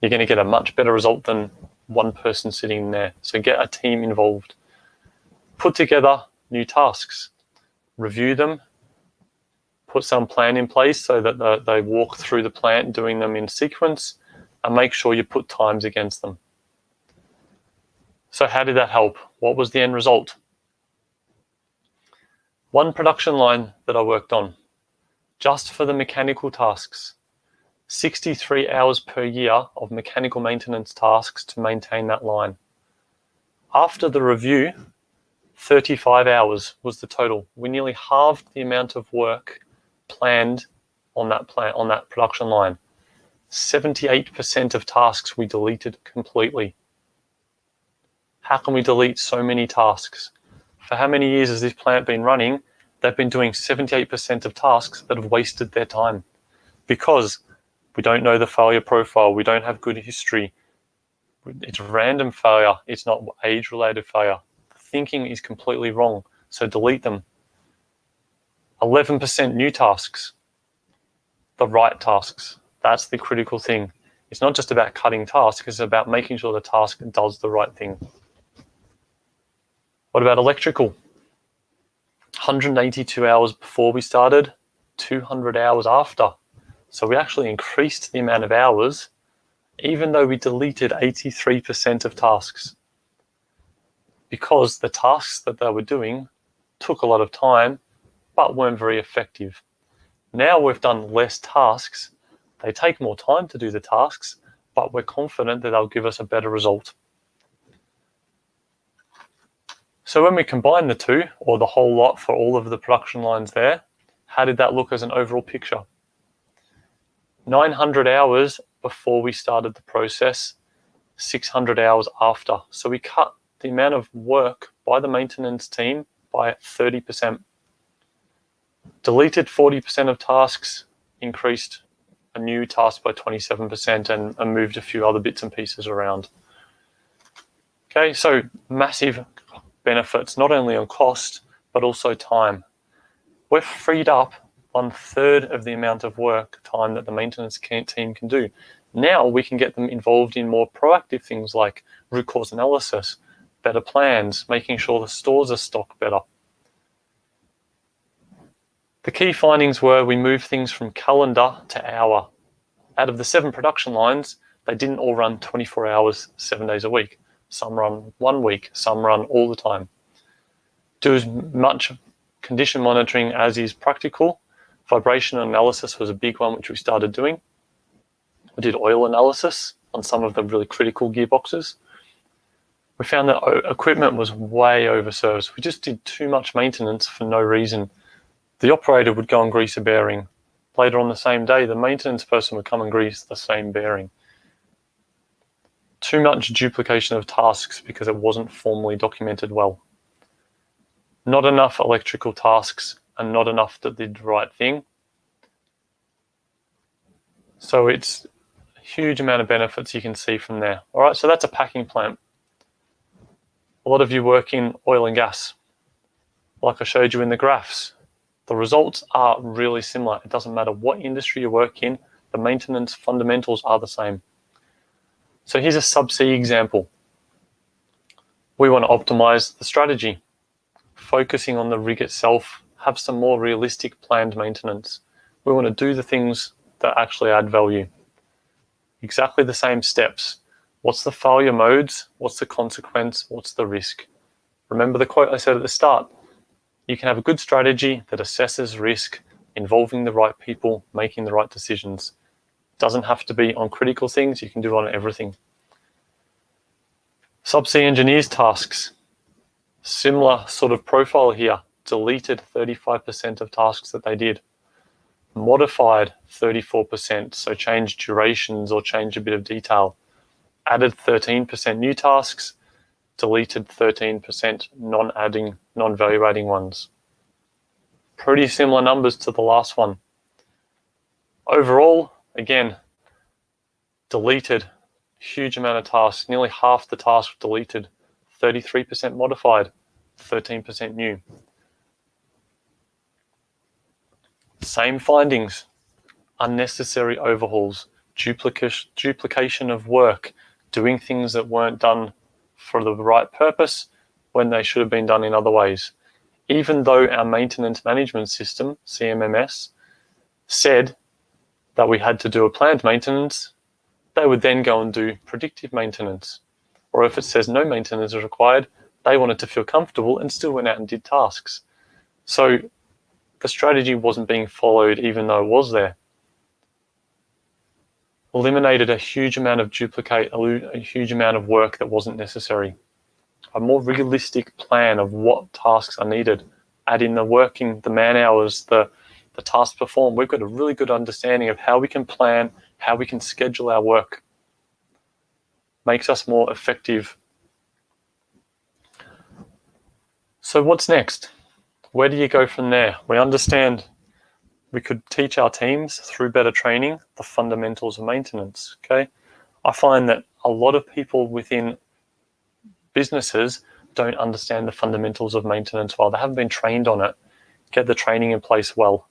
You're going to get a much better result than one person sitting there. So get a team involved. Put together new tasks. Review them. Put some plan in place so that they walk through the plant doing them in sequence, and make sure you put times against them. So how did that help? What was the end result? One production line that I worked on, just for the mechanical tasks, 63 hours per year of mechanical maintenance tasks to maintain that line. After the review, 35 hours was the total. We nearly halved the amount of work planned on that production line. 78% of tasks we deleted completely. How can we delete so many tasks? For how many years has this plant been running? They've been doing 78% of tasks that have wasted their time because we don't know the failure profile. We don't have good history. It's random failure. It's not age-related failure. The thinking is completely wrong. So delete them. 11% new tasks. The right tasks. That's the critical thing. It's not just about cutting tasks. It's about making sure the task does the right thing. What about electrical? 182 hours before we started, 200 hours after. So we actually increased the amount of hours, even though we deleted 83% of tasks. Because the tasks that they were doing took a lot of time, but weren't very effective. Now we've done less tasks. They take more time to do the tasks, but we're confident that they'll give us a better result. So when we combine the two, or the whole lot for all of the production lines there, how did that look as an overall picture? 900 hours before we started the process, 600 hours after. So we cut the amount of work by the maintenance team by 30%. Deleted 40% of tasks, increased a new task by 27% and moved a few other bits and pieces around. Okay, so massive benefits, not only on cost, but also time. We've freed up 1/3 of the amount of work time that the maintenance team can do. Now we can get them involved in more proactive things like root cause analysis, better plans, making sure the stores are stocked better. The key findings were we moved things from calendar to hour. Out of the 7 production lines, they didn't all run 24 hours, 7 days a week. Some run 1 week, some run all the time. Do as much condition monitoring as is practical. Vibration analysis was a big one, which we started doing. We did oil analysis on some of the really critical gearboxes. We found that equipment was way overserved. We just did too much maintenance for no reason. The operator would go and grease a bearing. Later on the same day, the maintenance person would come and grease the same bearing. Too much duplication of tasks because it wasn't formally documented well. Not enough electrical tasks and not enough that did the right thing. So it's a huge amount of benefits you can see from there. All right, so that's a packing plant. A lot of you work in oil and gas. Like I showed you in the graphs, the results are really similar. It doesn't matter what industry you work in, the maintenance fundamentals are the same. So here's a subsea example. We want to optimize the strategy, focusing on the rig itself, have some more realistic planned maintenance. We want to do the things that actually add value. Exactly the same steps. What's the failure modes? What's the consequence? What's the risk? Remember the quote I said at the start. You can have a good strategy that assesses risk involving the right people, making the right decisions. Doesn't have to be on critical things, you can do it on everything. Subsea engineers tasks, similar sort of profile here. Deleted 35% of tasks that they did. Modified 34%, so changed durations or changed a bit of detail. Added 13% new tasks, deleted 13% non-adding, non-value adding ones. Pretty similar numbers to the last one. Overall, again, deleted huge amount of tasks, nearly half the tasks deleted, 33% modified, 13% new. Same findings, unnecessary overhauls, duplication of work, doing things that weren't done for the right purpose when they should have been done in other ways. Even though our maintenance management system, CMMS, said that we had to do a planned maintenance, they would then go and do predictive maintenance. Or if it says no maintenance is required, they wanted to feel comfortable and still went out and did tasks. So the strategy wasn't being followed even though it was there. Eliminated a huge amount of a huge amount of work that wasn't necessary. A more realistic plan of what tasks are needed. Add in the working, the man hours, the tasks performed. We've got a really good understanding of how we can plan, how we can schedule our work. Makes us more effective. So what's next? Where do you go from there? We understand we could teach our teams through better training the fundamentals of maintenance. Okay, I find that a lot of people within businesses don't understand the fundamentals of maintenance well. They haven't been trained on it. Get the training in place well.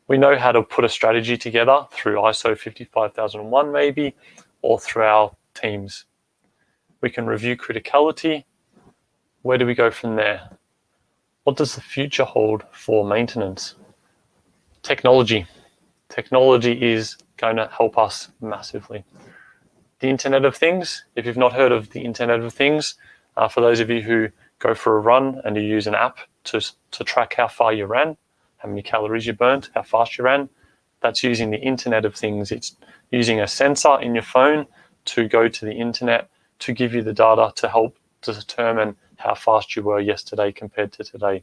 We know how to put a strategy together through ISO 55001 maybe, or through our teams. We can review criticality. Where do we go from there? What does the future hold for maintenance? Technology. Technology is going to help us massively. The Internet of Things, if you've not heard of the Internet of Things, for those of you who go for a run and you use an app to track how far you ran, how many calories you burnt, how fast you ran, that's using the Internet of Things. It's using a sensor in your phone to go to the internet to give you the data to help to determine how fast you were yesterday compared to today.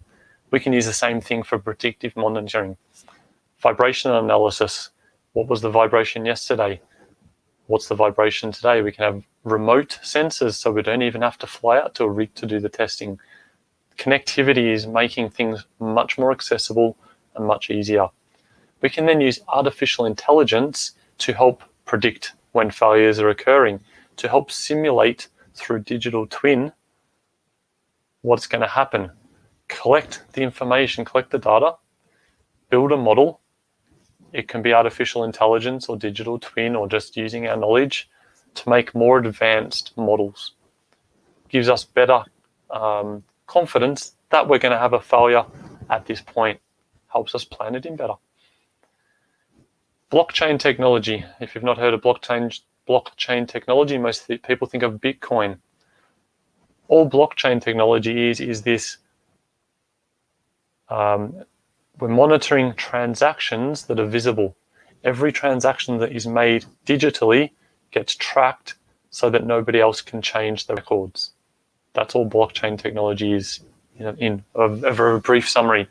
We can use the same thing for predictive monitoring. Vibration analysis. What was the vibration yesterday? What's the vibration today? We can have remote sensors, so we don't even have to fly out to a rig to do the testing. Connectivity is making things much more accessible and much easier. We can then use artificial intelligence to help predict when failures are occurring, to help simulate through digital twin what's going to happen. Collect the information, collect the data, build a model. It can be artificial intelligence or digital twin or just using our knowledge to make more advanced models. Gives us better confidence that we're going to have a failure at this point. Helps us plan it in better. Blockchain technology. If you've not heard of blockchain technology, most people think of Bitcoin. All blockchain technology is this. We're monitoring transactions that are visible. Every transaction that is made digitally gets tracked so that nobody else can change the records. That's all blockchain technology is, in a very brief summary.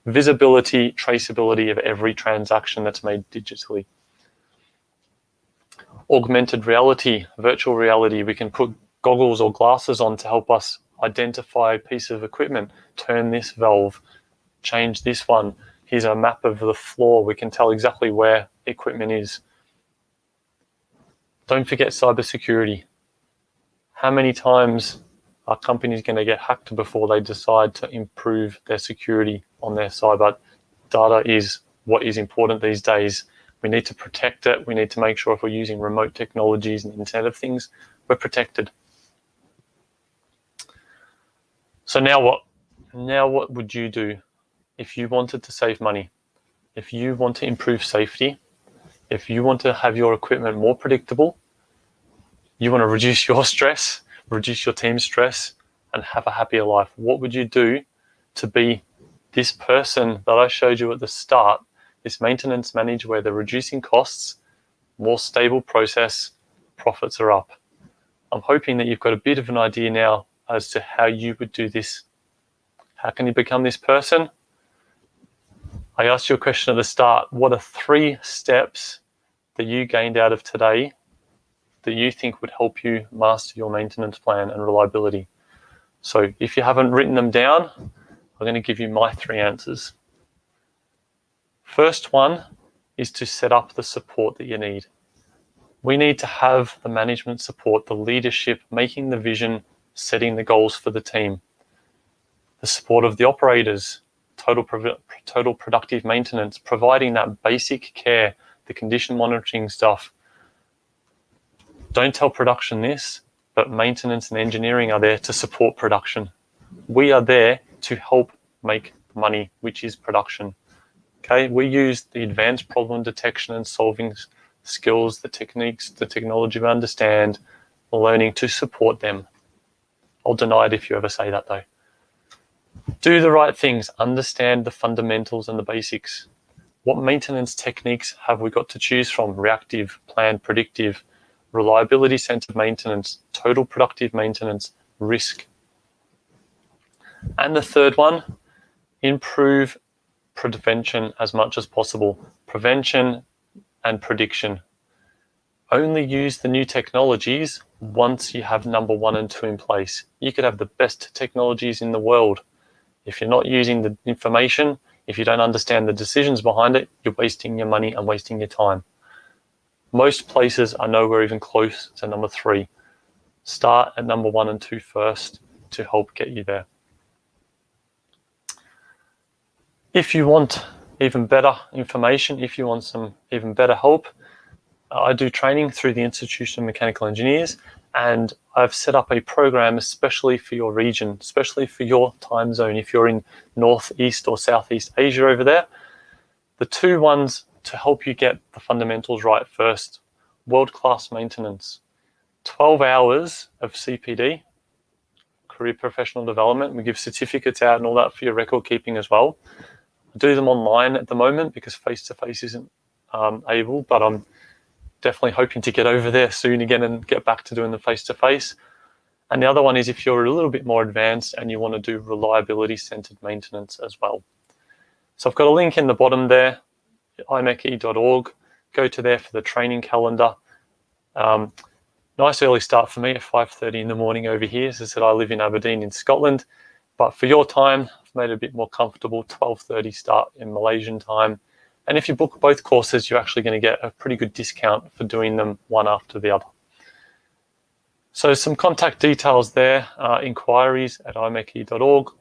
Visibility, traceability of every transaction that's made digitally. Augmented reality, virtual reality. We can put goggles or glasses on to help us identify a piece of equipment, turn this valve, change this one. Here's a map of the floor. We can tell exactly where equipment is. Don't forget cybersecurity. How many times are companies going to get hacked before they decide to improve their security on their cyber? Data is what is important these days. We need to protect it. We need to make sure if we're using remote technologies and Internet of Things, we're protected. So now what? Now what would you do if you wanted to save money? If you want to improve safety, if you want to have your equipment more predictable, you want to reduce your stress, reduce your team's stress, and have a happier life, what would you do to be this person that I showed you at the start, this maintenance manager where they're reducing costs, more stable process, profits are up. I'm hoping that you've got a bit of an idea now as to how you would do this. How can you become this person? I asked you a question at the start. What are 3 steps that you gained out of today that you think would help you master your maintenance plan and reliability? So if you haven't written them down, I'm going to give you my 3 answers. First one is to set up the support that you need. We need to have the management support, the leadership, making the vision, setting the goals for the team. The support of the operators, total productive maintenance, providing that basic care, the condition monitoring stuff. Don't tell production this, but maintenance and engineering are there to support production. We are there to help make money, which is production. Okay, we use the advanced problem detection and solving skills, the techniques, the technology we understand, learning to support them. I'll deny it if you ever say that though. Do the right things, understand the fundamentals and the basics. What maintenance techniques have we got to choose from? Reactive, planned, predictive, reliability-centered maintenance, total productive maintenance, risk. And the third one, improve prevention as much as possible. Prevention and prediction. Only use the new technologies once you have number 1 and 2 in place. You could have the best technologies in the world. If you're not using the information, if you don't understand the decisions behind it, you're wasting your money and wasting your time. Most places are nowhere even close to number 3. Start at number 1 and 2 first to help get you there. If you want even better information, if you want some even better help, I do training through the Institution of Mechanical Engineers, and I've set up a program especially for your region, especially for your time zone. If you're in Northeast or Southeast Asia over there, the 2 ones to help you get the fundamentals right first. World-class maintenance. 12 hours of CPD, career professional development. We give certificates out and all that for your record keeping as well. I do them online at the moment because face-to-face isn't able, but I'm definitely hoping to get over there soon again and get back to doing the face-to-face. And the other one is if you're a little bit more advanced and you want to do reliability-centered maintenance as well. So I've got a link in the bottom there, imeche.org. Go to there for the training calendar. Nice early start for me at 5:30 in the morning over here. As I said, I live in Aberdeen in Scotland, but for your time, I've made it a bit more comfortable, 12:30 start in Malaysian time. And if you book both courses, you're actually going to get a pretty good discount for doing them one after the other. So some contact details there, inquiries at imeche.org.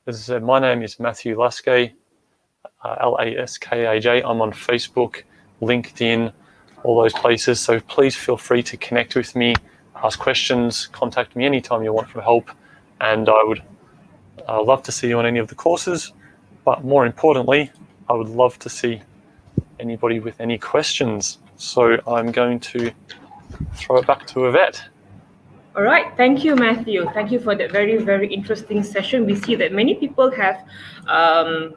As I said, my name is Matthew Laskaj, Laskaj. I'm on Facebook, LinkedIn, all those places. So please feel free to connect with me, ask questions, contact me anytime you want for help. And I would love to see you on any of the courses. But more importantly, I would love to see anybody with any questions. So I'm going to throw it back to Yvette. All right, thank you, Matthew. Thank you for that very, very interesting session. We see that many people have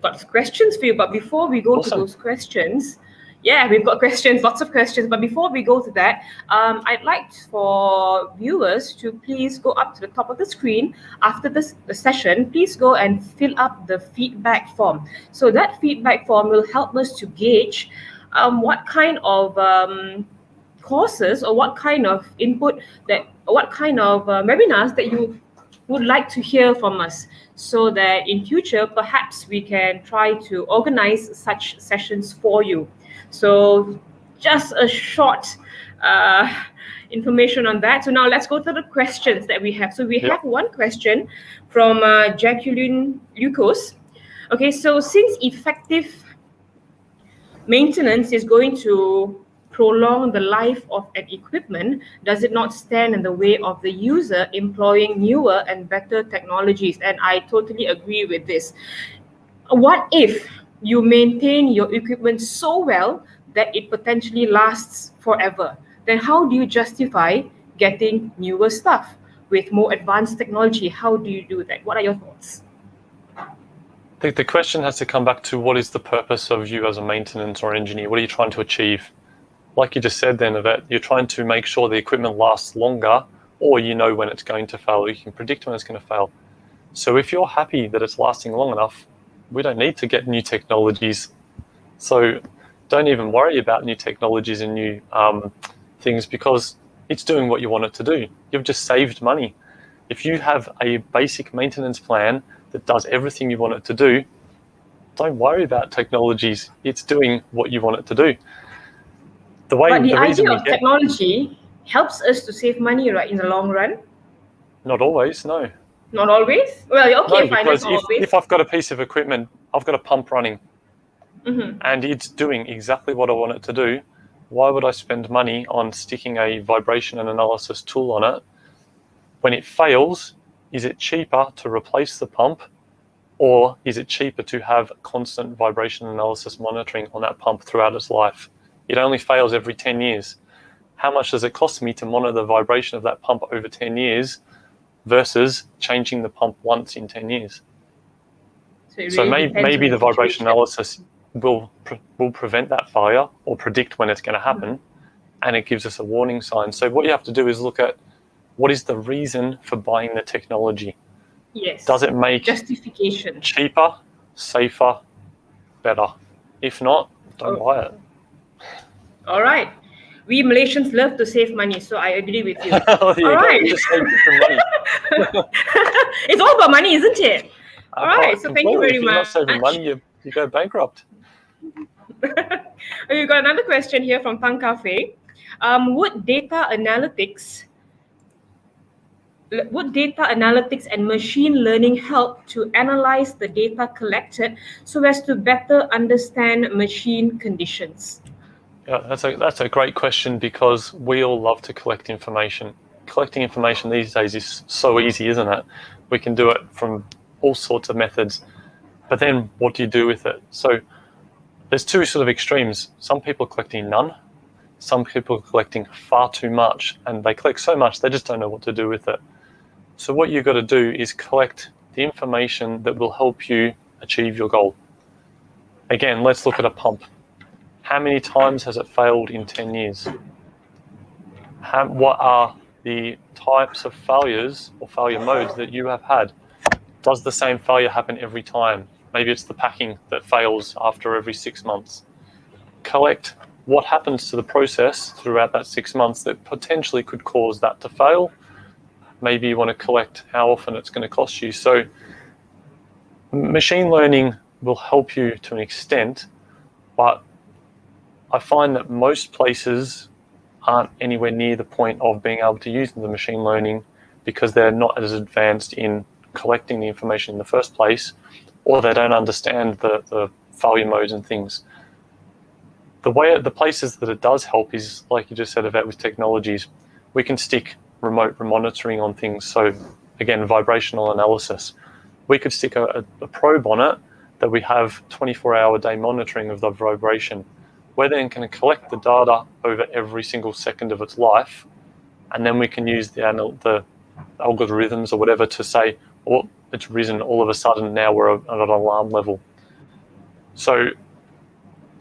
got questions for you, but before we go to those questions, yeah, we've got questions, lots of questions. But before we go to that, I'd like for viewers to please go up to the top of the screen after the session. Please go and fill up the feedback form. So that feedback form will help us to gauge what kind of courses or what kind of input what kind of webinars that you would like to hear from us, so that in future perhaps we can try to organize such sessions for you. So just a short information on that. So now let's go to the questions that we have. So we have one question from Jacqueline Lucas. Okay, so since effective maintenance is going to prolong the life of an equipment, does it not stand in the way of the user employing newer and better technologies? And I totally agree with this. What if you maintain your equipment so well that it potentially lasts forever? Then how do you justify getting newer stuff with more advanced technology? How do you do that? What are your thoughts? The question has to come back to what is the purpose of you as a maintenance or engineer? What are you trying to achieve? Like you just said then, Yvette, you're trying to make sure the equipment lasts longer, or you know when it's going to fail, or you can predict when it's going to fail. So if you're happy that it's lasting long enough, we don't need to get new technologies. So don't even worry about new technologies and new things, because it's doing what you want it to do. You've just saved money. If you have a basic maintenance plan that does everything you want it to do, don't worry about technologies. It's doing what you want it to do. But the idea of technology helps us to save money, right, in the long run? Not always, no. Not always? Well, okay, No, fine, because not always. if I've got a piece of equipment, I've got a pump running, and it's doing exactly what I want it to do, why would I spend money on sticking a vibration and analysis tool on it? When it fails, is it cheaper to replace the pump, or is it cheaper to have constant vibration analysis monitoring on that pump throughout its life? It only fails every 10 years. How much does it cost me to monitor the vibration of that pump over 10 years versus changing the pump once in 10 years? So maybe the vibration analysis will prevent that failure or predict when it's going to happen, and it gives us a warning sign. So what you have to do is look at what is the reason for buying the technology. Yes. Does it make justification cheaper, safer, better? If not, don't buy it. All right. We Malaysians love to save money, so I agree with you. All right. Just save some money. It's all about money, isn't it? All right. So thank you very much. If you're not saving money, you go bankrupt. We've got another question here from Tang Cafe. Would data analytics and machine learning help to analyze the data collected so as to better understand machine conditions? Yeah, that's a great question, because we all love to collect information. Collecting information these days is so easy, isn't it? We can do it from all sorts of methods. But then what do you do with it? So there's two sort of extremes. Some people are collecting none. Some people are collecting far too much, and they collect so much they just don't know what to do with it. So what you've got to do is collect the information that will help you achieve your goal. Again, let's look at a pump. How many times has it failed in 10 years? What are the types of failures or failure modes that you have had? Does the same failure happen every time? Maybe it's the packing that fails after every 6 months. Collect what happens to the process throughout that 6 months that potentially could cause that to fail. Maybe you want to collect how often it's going to cost you. So machine learning will help you to an extent, but I find that most places aren't anywhere near the point of being able to use the machine learning because they're not as advanced in collecting the information in the first place, or they don't understand the failure modes and things. The places that it does help is, like you just said about with technologies, we can stick remote monitoring on things. So again, vibrational analysis. We could stick a probe on it that we have 24-hour-a-day monitoring of the vibration. We're then going to collect the data over every single second of its life, and then we can use the algorithms or whatever to say, oh, it's risen all of a sudden, now we're at an alarm level. So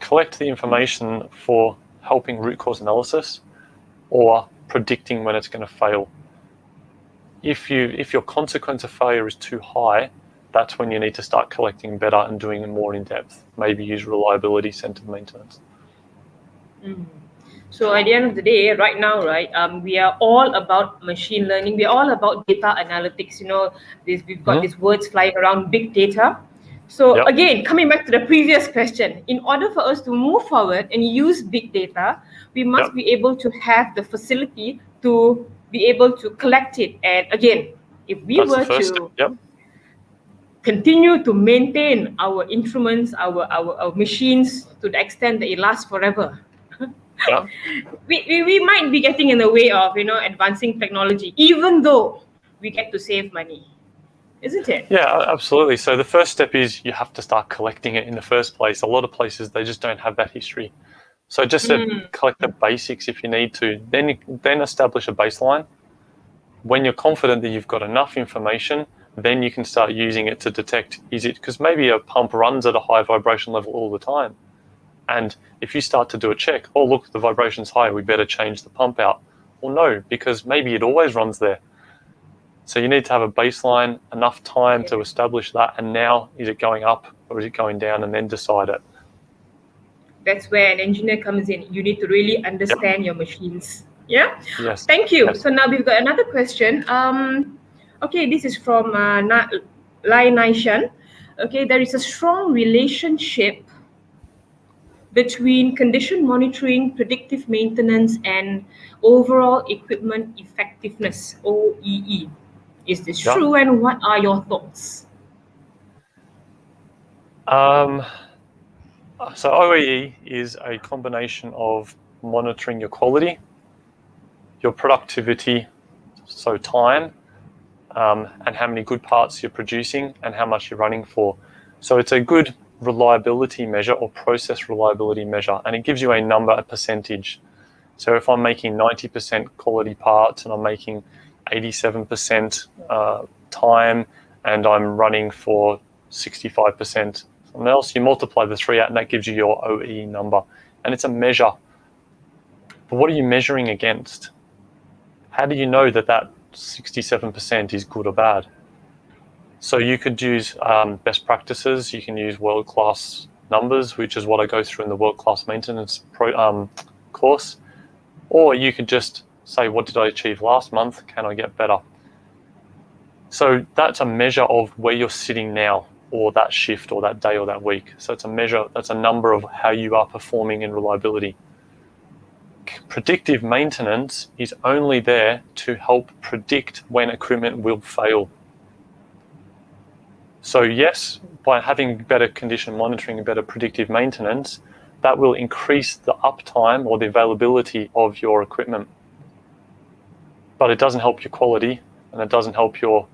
collect the information for helping root cause analysis or predicting when it's going to fail. If your consequence of failure is too high, that's when you need to start collecting better and doing it more in depth. Maybe use reliability-centered maintenance. So at the end of the day, right now, we are all about machine learning. We're all about data analytics. We've got these words flying around, big data. So again, coming back to the previous question, in order for us to move forward and use big data, we must be able to have the facility to be able to collect it. And again, if we were to continue to maintain our instruments, our machines to the extent that it lasts forever, we might be getting in the way of advancing technology, even though we get to save money, isn't it? Yeah, absolutely. So the first step is you have to start collecting it in the first place. A lot of places, they just don't have that history. So just collect the basics if you need to, then establish a baseline. When you're confident that you've got enough information, Then you can start using it to detect, is it, because maybe a pump runs at a high vibration level all the time. And if you start to do a check, oh, look, the vibration's high, we better change the pump out. Well, no, because maybe it always runs there. So you need to have a baseline, enough time to establish that. And now, is it going up or is it going down, and then decide it. That's where an engineer comes in. You need to really understand your machines. Yeah? Yes. Thank you. Yes. So now we've got another question. Okay, this is from Lai Naishan. Okay, there is a strong relationship between condition monitoring, predictive maintenance, and overall equipment effectiveness, OEE. Is this true, and what are your thoughts? So OEE is a combination of monitoring your quality, your productivity, so time, and how many good parts you're producing and how much you're running for. So it's a good reliability measure or process reliability measure, and it gives you a number, a percentage. So if I'm making 90% quality parts and I'm making 87% time and I'm running for 65% something else, you multiply the three out and that gives you your OEE number. And it's a measure. But what are you measuring against? How do you know that that 67% is good or bad? So you could use best practices. You can use world-class numbers, which is what I go through in the world-class maintenance course. Or you could just say, what did I achieve last month? Can I get better? So that's a measure of where you're sitting now, or that shift, or that day, or that week. So it's a measure, that's a number of how you are performing in reliability. Predictive maintenance is only there to help predict when equipment will fail. So yes, by having better condition monitoring and better predictive maintenance, that will increase the uptime or the availability of your equipment. But it doesn't help your quality and it doesn't help your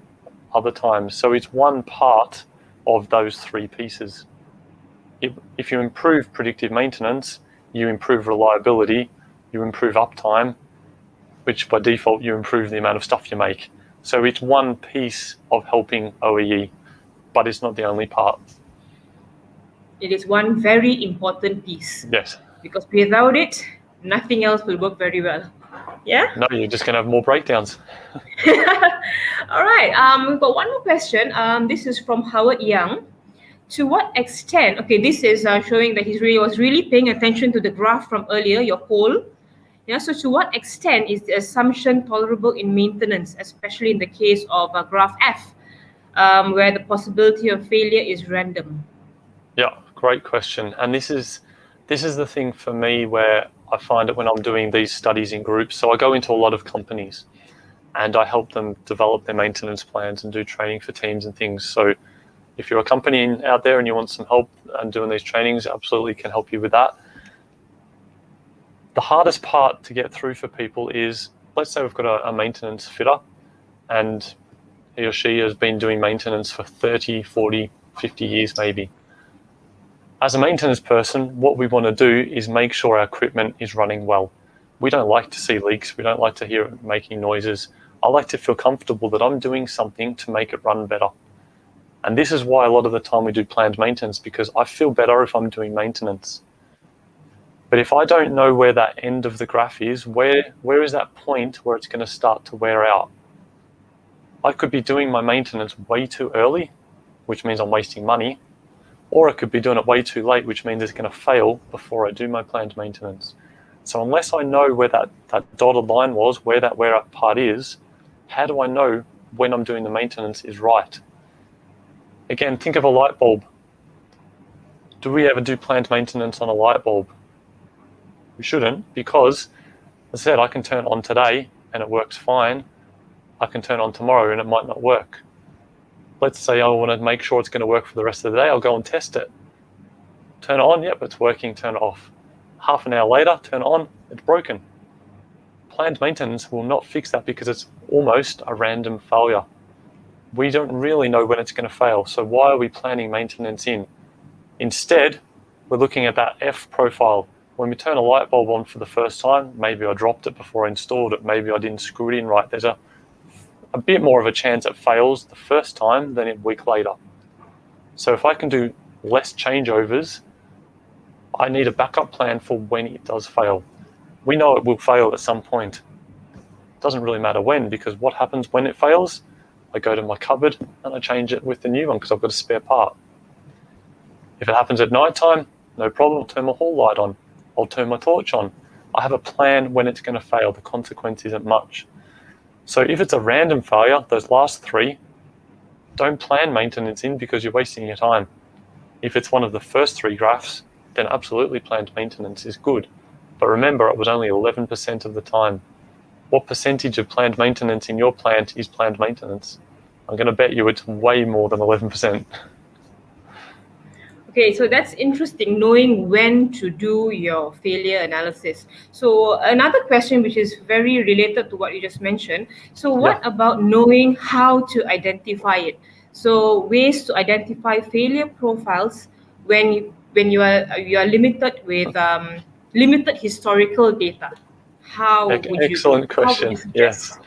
other times. So it's one part of those three pieces. If you improve predictive maintenance, you improve reliability, you improve uptime, which by default you improve the amount of stuff you make. So it's one piece of helping OEE, but it's not the only part. It is one very important piece. Yes. Because without it, nothing else will work very well. Yeah? No, you're just going to have more breakdowns. All right. We've got one more question. This is from Howard Young. To what extent, okay, this is showing that he was really paying attention to the graph from earlier, your poll. Yeah, so to what extent is the assumption tolerable in maintenance, especially in the case of graph F, where the possibility of failure is random? Yeah, great question. And this is the thing for me where I find it when I'm doing these studies in groups. So I go into a lot of companies and I help them develop their maintenance plans and do training for teams and things. So if you're a company out there and you want some help and doing these trainings, absolutely can help you with that. The hardest part to get through for people is, let's say we've got a maintenance fitter and he or she has been doing maintenance for 30, 40, 50 years maybe. As a maintenance person, what we want to do is make sure our equipment is running well. We don't like to see leaks. We don't like to hear it making noises. I like to feel comfortable that I'm doing something to make it run better. And this is why a lot of the time we do planned maintenance, because I feel better if I'm doing maintenance. But if I don't know where that end of the graph is, where is that point where it's going to start to wear out? I could be doing my maintenance way too early, which means I'm wasting money, or I could be doing it way too late, which means it's going to fail before I do my planned maintenance. So unless I know where that dotted line was, where that wear out part is, how do I know when I'm doing the maintenance is right? Again, think of a light bulb. Do we ever do planned maintenance on a light bulb? We shouldn't, because, as I said, I can turn on today and it works fine. I can turn on tomorrow and it might not work. Let's say I want to make sure it's going to work for the rest of the day. I'll go and test it. Turn it on, yep, it's working, turn it off. Half an hour later, turn it on, it's broken. Planned maintenance will not fix that because it's almost a random failure. We don't really know when it's going to fail, so why are we planning maintenance in? Instead, we're looking at that F profile. When we turn a light bulb on for the first time, maybe I dropped it before I installed it, maybe I didn't screw it in right. There's a bit more of a chance it fails the first time than a week later. So if I can do less changeovers, I need a backup plan for when it does fail. We know it will fail at some point. It doesn't really matter when, because what happens when it fails? I go to my cupboard and I change it with the new one because I've got a spare part. If it happens at night time, no problem, I'll turn my hall light on. I'll turn my torch on. I have a plan when it's going to fail. The consequence isn't much. So if it's a random failure, those last 3, don't plan maintenance in because you're wasting your time. If it's one of the first 3 graphs, then absolutely planned maintenance is good. But remember, it was only 11% of the time. What percentage of planned maintenance in your plant is planned maintenance? I'm going to bet you it's way more than 11%. Okay, so that's interesting, knowing when to do your failure analysis. So another question which is very related to what you just mentioned. So what about knowing how to identify it? So ways to identify failure profiles when you are limited with limited historical data. How would you Excellent question. suggest? Yes.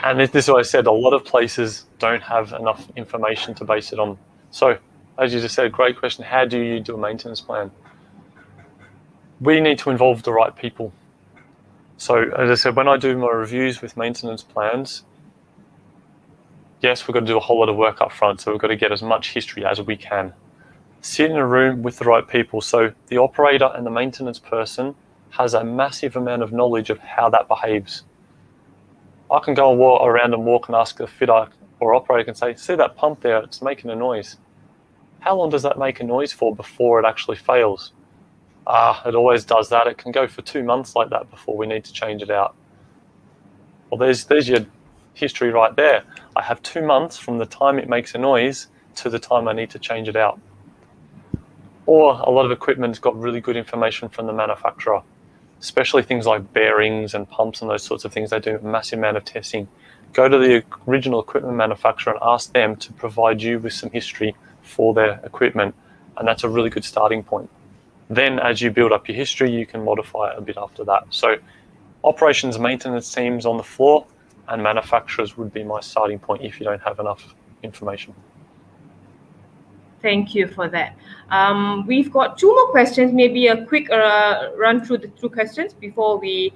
And this is what I said, a lot of places don't have enough information to base it on. So, as you just said, great question. How do you do a maintenance plan? We need to involve the right people. So, as I said, when I do my reviews with maintenance plans, yes, we've got to do a whole lot of work up front. So we've got to get as much history as we can. Sit in a room with the right people. So the operator and the maintenance person has a massive amount of knowledge of how that behaves. I can go and walk around and walk and ask the fitter or operator and say, see that pump there, it's making a noise. How long does that make a noise for before it actually fails? It always does that. It can go for 2 months like that before we need to change it out. Well, there's your history right there. I have 2 months from the time it makes a noise to the time I need to change it out. Or a lot of equipment's got really good information from the manufacturer, especially things like bearings and pumps and those sorts of things. They do a massive amount of testing. Go to the original equipment manufacturer and ask them to provide you with some history for their equipment, and that's a really good starting point. Then as you build up your history, you can modify it a bit after that. So operations and maintenance teams on the floor and manufacturers would be my starting point if you don't have enough information. Thank you for that. We've got 2 more questions, maybe a quick run through the 2 questions before we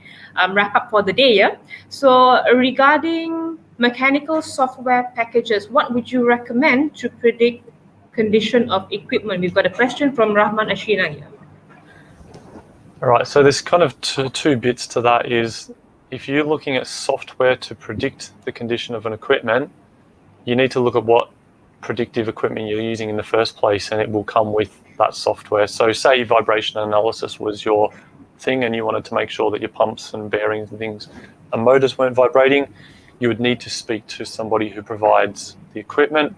wrap up for the day. Yeah? So regarding mechanical software packages, what would you recommend to predict condition of equipment? We've got a question from Rahman Ashina here. All right, so there's kind of two bits to that. Is if you're looking at software to predict the condition of an equipment, you need to look at what predictive equipment you're using in the first place, and it will come with that software. So say vibration analysis was your thing and you wanted to make sure that your pumps and bearings and things and motors weren't vibrating, you would need to speak to somebody who provides the equipment.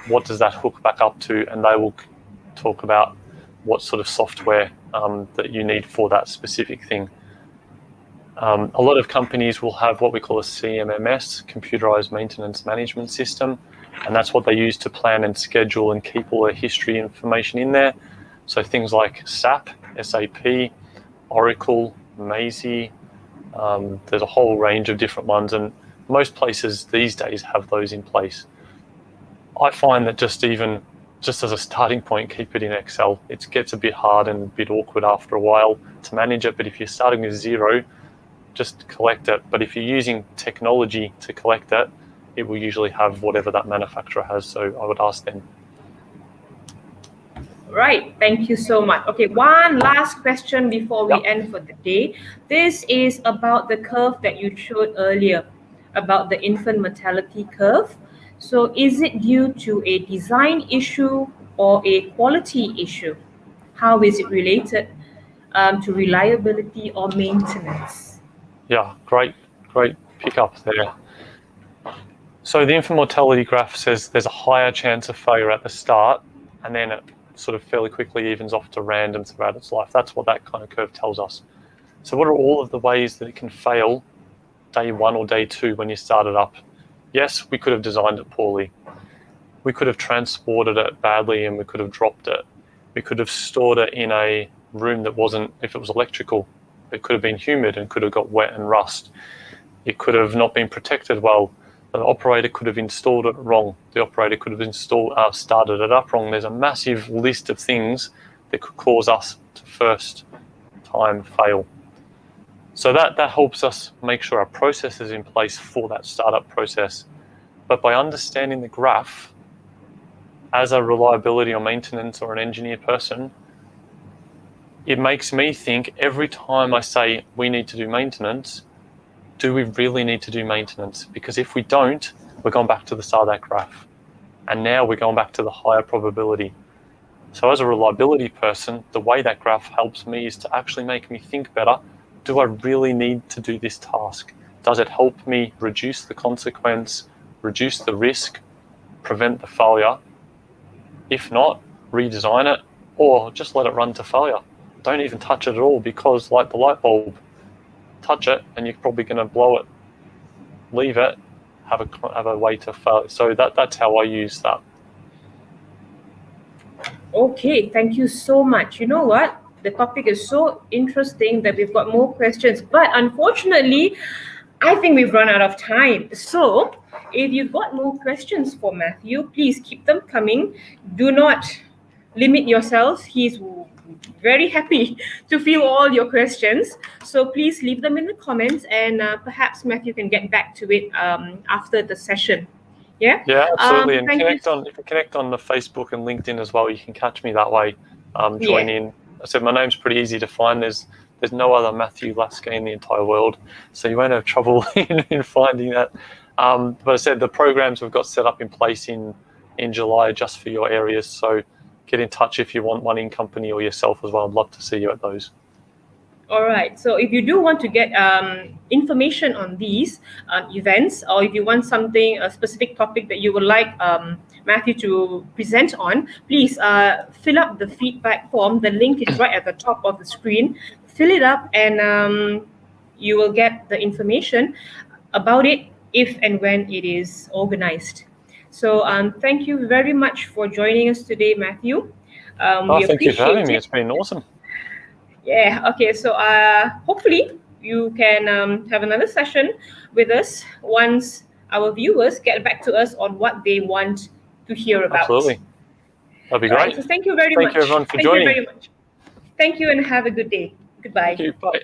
What does that hook back up to? And they will talk about what sort of software that you need for that specific thing. A lot of companies will have what we call a CMMS, Computerized Maintenance Management System, and that's what they use to plan and schedule and keep all their history information in there. So things like SAP, SAP, Oracle, Maisie, there's a whole range of different ones, and most places these days have those in place. I find that just as a starting point, keep it in Excel. It gets a bit hard and a bit awkward after a while to manage it, but if you're starting with 0, just collect it. But if you're using technology to collect it, it will usually have whatever that manufacturer has, so I would ask them. Right, thank you so much. Okay, one last question before we end for the day. This is about the curve that you showed earlier, about the infant mortality curve. So is it due to a design issue or a quality issue? How is it related to reliability or maintenance? Yeah, great pickup there. So the infant mortality graph says there's a higher chance of failure at the start, and then it sort of fairly quickly evens off to random throughout its life. That's what that kind of curve tells us. So what are all of the ways that it can fail day 1 or day 2 when you start it up? Yes, we could have designed it poorly. We could have transported it badly and we could have dropped it. We could have stored it in a room that wasn't, if it was electrical, it could have been humid and could have got wet and rust. It could have not been protected well. The operator could have installed it wrong. The operator could have started it up wrong. There's a massive list of things that could cause us to first time fail. So that helps us make sure our process is in place for that startup process. But by understanding the graph, as a reliability or maintenance or an engineer person, it makes me think every time I say we need to do maintenance, do we really need to do maintenance? Because if we don't, we're going back to the start of that graph. And now we're going back to the higher probability. So as a reliability person, the way that graph helps me is to actually make me think better. Do I really need to do this task? Does it help me reduce the consequence, reduce the risk, prevent the failure? If not, redesign it or just let it run to failure. Don't even touch it at all, because like the light bulb, touch it and you're probably going to blow it. Leave it, have a way to fail. So that's how I use that. Okay, thank you so much. You know what? The topic is so interesting that we've got more questions, but unfortunately, I think we've run out of time. So if you've got more questions for Matthew, please keep them coming. Do not limit yourselves. He's very happy to field all your questions. So please leave them in the comments, and perhaps Matthew can get back to it after the session. Yeah? Yeah, absolutely. And if you connect on the Facebook and LinkedIn as well, you can catch me that way. Join in. I said my name's pretty easy to find. There's no other Matthew Laskaj in the entire world, so you won't have trouble in finding that. But I said the programs we've got set up in place in July just for your areas. So get in touch if you want one in company or yourself as well. I'd love to see you at those. All right. So if you do want to get information on these events, or if you want a specific topic that you would like Matthew to present on, please fill up the feedback form. The link is right at the top of the screen. Fill it up, and you will get the information about it if and when it is organized. So thank you very much for joining us today, Matthew. Thank you for having me. It's been awesome. Yeah, okay, so hopefully you can have another session with us once our viewers get back to us on what they want to hear about. Absolutely. That'd be great. Right, so thank you very much. Thank you everyone for joining. Thank you very much. Thank you and have a good day. Goodbye. Thank you. Bye.